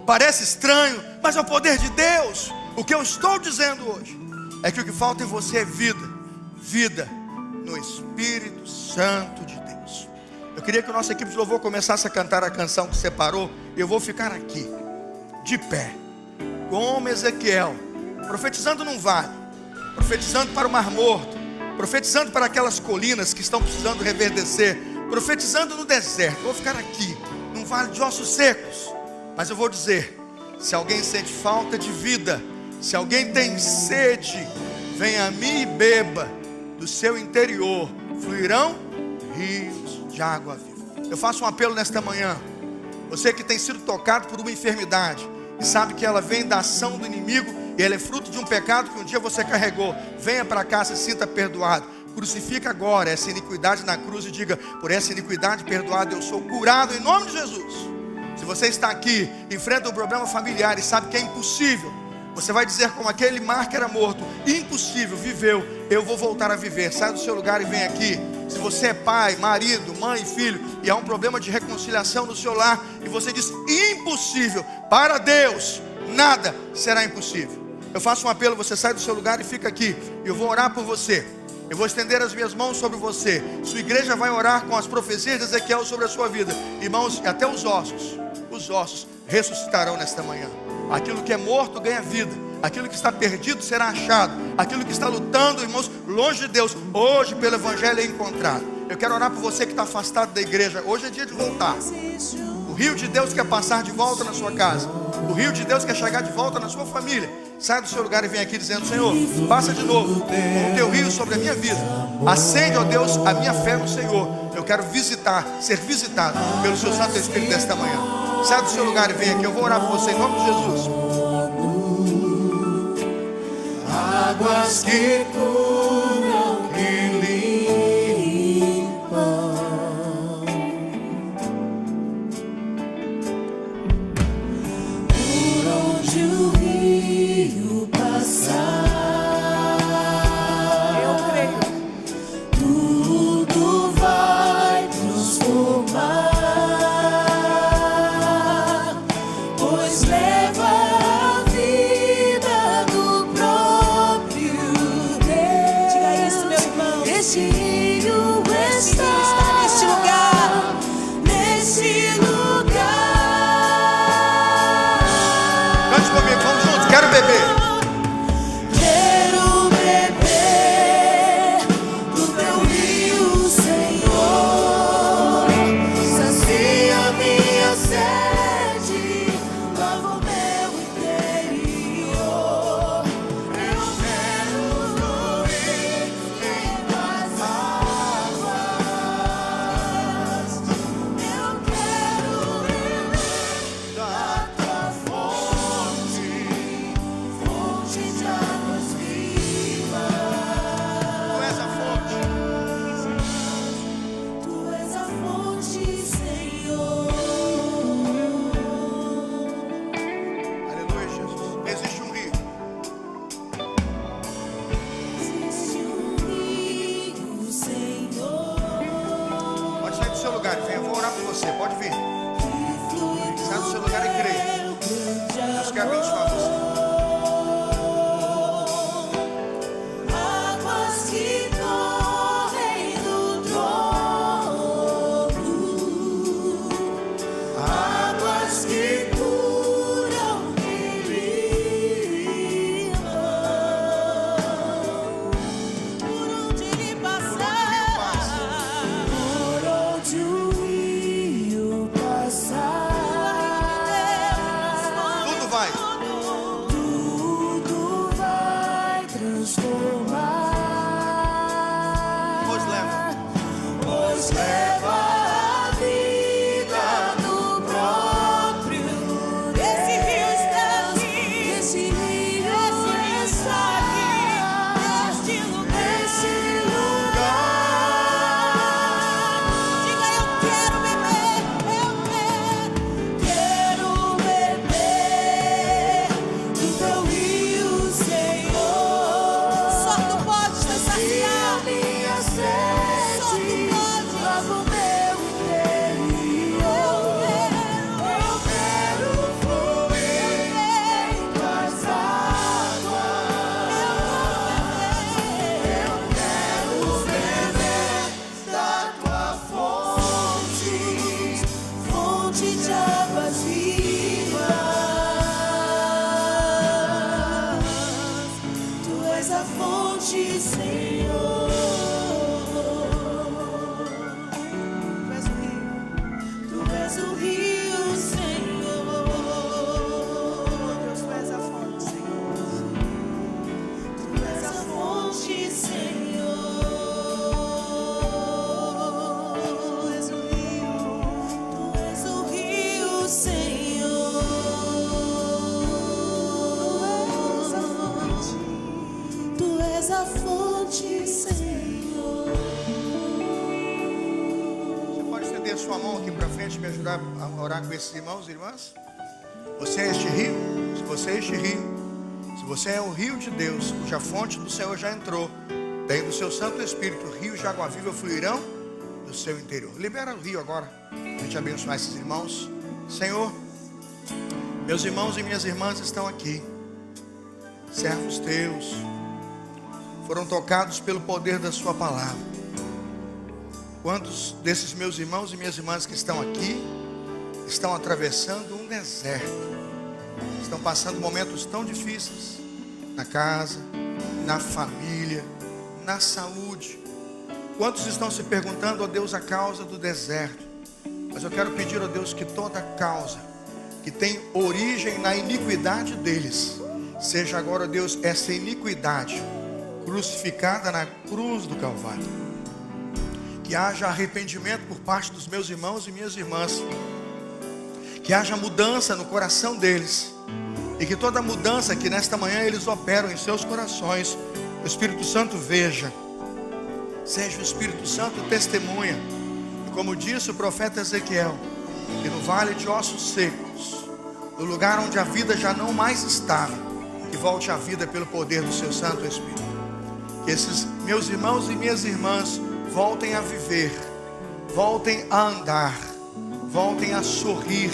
S1: Parece estranho, mas é o poder de Deus. O que eu estou dizendo hoje é que o que falta em você é vida, vida no Espírito Santo de Deus. Eu queria que a nossa equipe de louvor começasse a cantar a canção que separou. Eu vou ficar aqui, de pé, como Ezequiel, profetizando num vale, profetizando para o Mar Morto, profetizando para aquelas colinas que estão precisando reverdecer, profetizando no deserto. Eu vou ficar aqui, num vale de ossos secos. Mas eu vou dizer, se alguém sente falta de vida, se alguém tem sede, venha a mim e beba. Do seu interior fluirão rios de água viva. Eu faço um apelo nesta manhã. Você que tem sido tocado por uma enfermidade e sabe que ela vem da ação do inimigo e ela é fruto de um pecado que um dia você carregou, venha para cá, se sinta perdoado. Crucifica agora essa iniquidade na cruz e diga: por essa iniquidade perdoada eu sou curado em nome de Jesus. Se você está aqui, enfrenta um problema familiar e sabe que é impossível, você vai dizer como aquele mar que era morto: impossível, viveu, eu vou voltar a viver. Sai do seu lugar e vem aqui. Se você é pai, marido, mãe, filho, e há um problema de reconciliação no seu lar, e você diz: impossível, para Deus nada será impossível. Eu faço um apelo, você sai do seu lugar e fica aqui. Eu vou orar por você. Eu vou estender as minhas mãos sobre você. Sua igreja vai orar com as profecias de Ezequiel sobre a sua vida. Irmãos, até os ossos ressuscitarão nesta manhã. Aquilo que é morto ganha vida. Aquilo que está perdido será achado. Aquilo que está lutando, irmãos, longe de Deus, hoje pelo Evangelho é encontrado. Eu quero orar por você que está afastado da igreja. Hoje é dia de voltar. O rio de Deus quer passar de volta na sua casa. O rio de Deus quer chegar de volta na sua família. Sai do seu lugar e vem aqui dizendo: Senhor, passa de novo com o teu rio sobre a minha vida. Acende, ó Deus, a minha fé no Senhor. Eu quero ser visitado pelo seu Santo Espírito nesta manhã. Sai do seu lugar e vem aqui. Eu vou orar por você em nome de Jesus. Águas que curam, que limpam.
S2: Por onde o rio passar, eu creio, tudo vai transformar, pois leva a vida do próprio Deus. Diga isso, meu irmão. Esse rio está neste lugar, nesse lugar.
S1: Cante comigo, vamos juntos. Quero beber.
S2: Quero beber do teu rio, Senhor. Sacia minha sede, lava o meu interior. Eu quero fluir em tuas águas. Eu quero beber da tua fonte, fonte de águas vivas.
S1: Tu és a fonte.
S2: Tu és a fonte, Senhor.
S1: Aleluia, Jesus. Existe um rio.
S2: Existe um rio, Senhor,
S1: Pode sair do seu lugar e venha. Eu vou orar por você. Pode vir.
S2: que flui do
S1: Sai do seu lugar e creia.
S2: teu grande
S1: Deus quer abençoar você.
S2: águas que correm do trono, águas que curam, que limpam. Por onde ele passar, por onde o rio passar,
S1: Tudo vai.
S2: Senhor. Tu és a fonte, Senhor.
S1: Você pode estender sua mão aqui para frente e me ajudar a orar com esses irmãos e irmãs? Você é este rio? Se você é este rio, se você é o rio de Deus, cuja fonte do Senhor já entrou, daí do seu Santo Espírito, rios de água viva fluirão do seu interior. Libera o rio agora, para te abençoar esses irmãos. Senhor, meus irmãos e minhas irmãs estão aqui, servos teus, foram tocados pelo poder da sua palavra. Quantos desses meus irmãos e minhas irmãs que estão aqui estão atravessando um deserto, estão passando momentos tão difíceis na casa, na família, na saúde? Quantos estão se perguntando, ó Deus, a causa do deserto? Mas eu quero pedir, ó Deus, que toda causa que tem origem na iniquidade deles, seja agora, ó Deus, essa iniquidade crucificada na cruz do Calvário. Que haja arrependimento por parte dos meus irmãos e minhas irmãs, que haja mudança no coração deles, e que toda mudança que nesta manhã eles operam em seus corações, o Espírito Santo veja, seja o Espírito Santo testemunha. E como disse o profeta Ezequiel, que no vale de ossos secos, no lugar onde a vida já não mais estava, que volte a vida pelo poder do seu Santo Espírito. Que esses meus irmãos e minhas irmãs voltem a viver, voltem a andar, voltem a sorrir,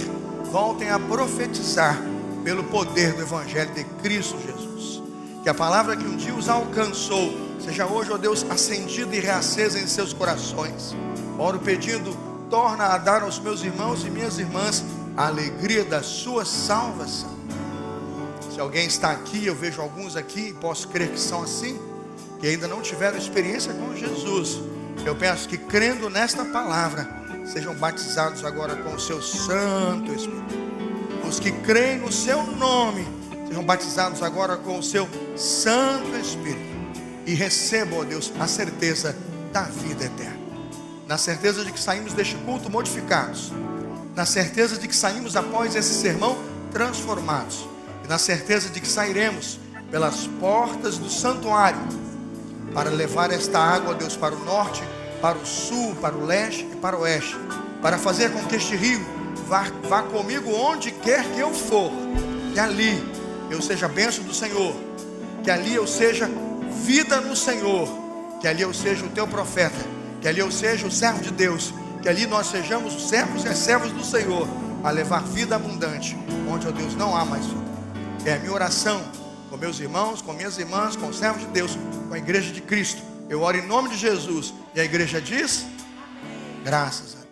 S1: voltem a profetizar pelo poder do Evangelho de Cristo Jesus. Que a palavra que um dia os alcançou seja hoje, ó Deus, acendida e reacesa em seus corações. Oro pedindo, torna a dar aos meus irmãos e minhas irmãs a alegria da sua salvação. Se alguém está aqui, eu vejo alguns aqui, posso crer que são assim, que ainda não tiveram experiência com Jesus, eu peço que, crendo nesta palavra, sejam batizados agora com o seu Santo Espírito. Os que creem no seu nome sejam batizados agora com o seu Santo Espírito e recebam, ó Deus, a certeza da vida eterna, na certeza de que saímos deste culto modificados, na certeza de que saímos após esse sermão transformados, e na certeza de que sairemos pelas portas do santuário para levar esta água, ó Deus, para o norte, para o sul, para o leste e para o oeste, para fazer com que este rio vá comigo onde quer que eu for, que ali eu seja bênção do Senhor, que ali eu seja vida no Senhor, que ali eu seja o teu profeta, que ali eu seja o servo de Deus, que ali nós sejamos os servos e as servas do Senhor, a levar vida abundante, onde, ó Deus, não há mais vida. É a minha oração com meus irmãos, com minhas irmãs, com os servos de Deus, com a igreja de Cristo. Eu oro em nome de Jesus, e a igreja diz, graças a Deus.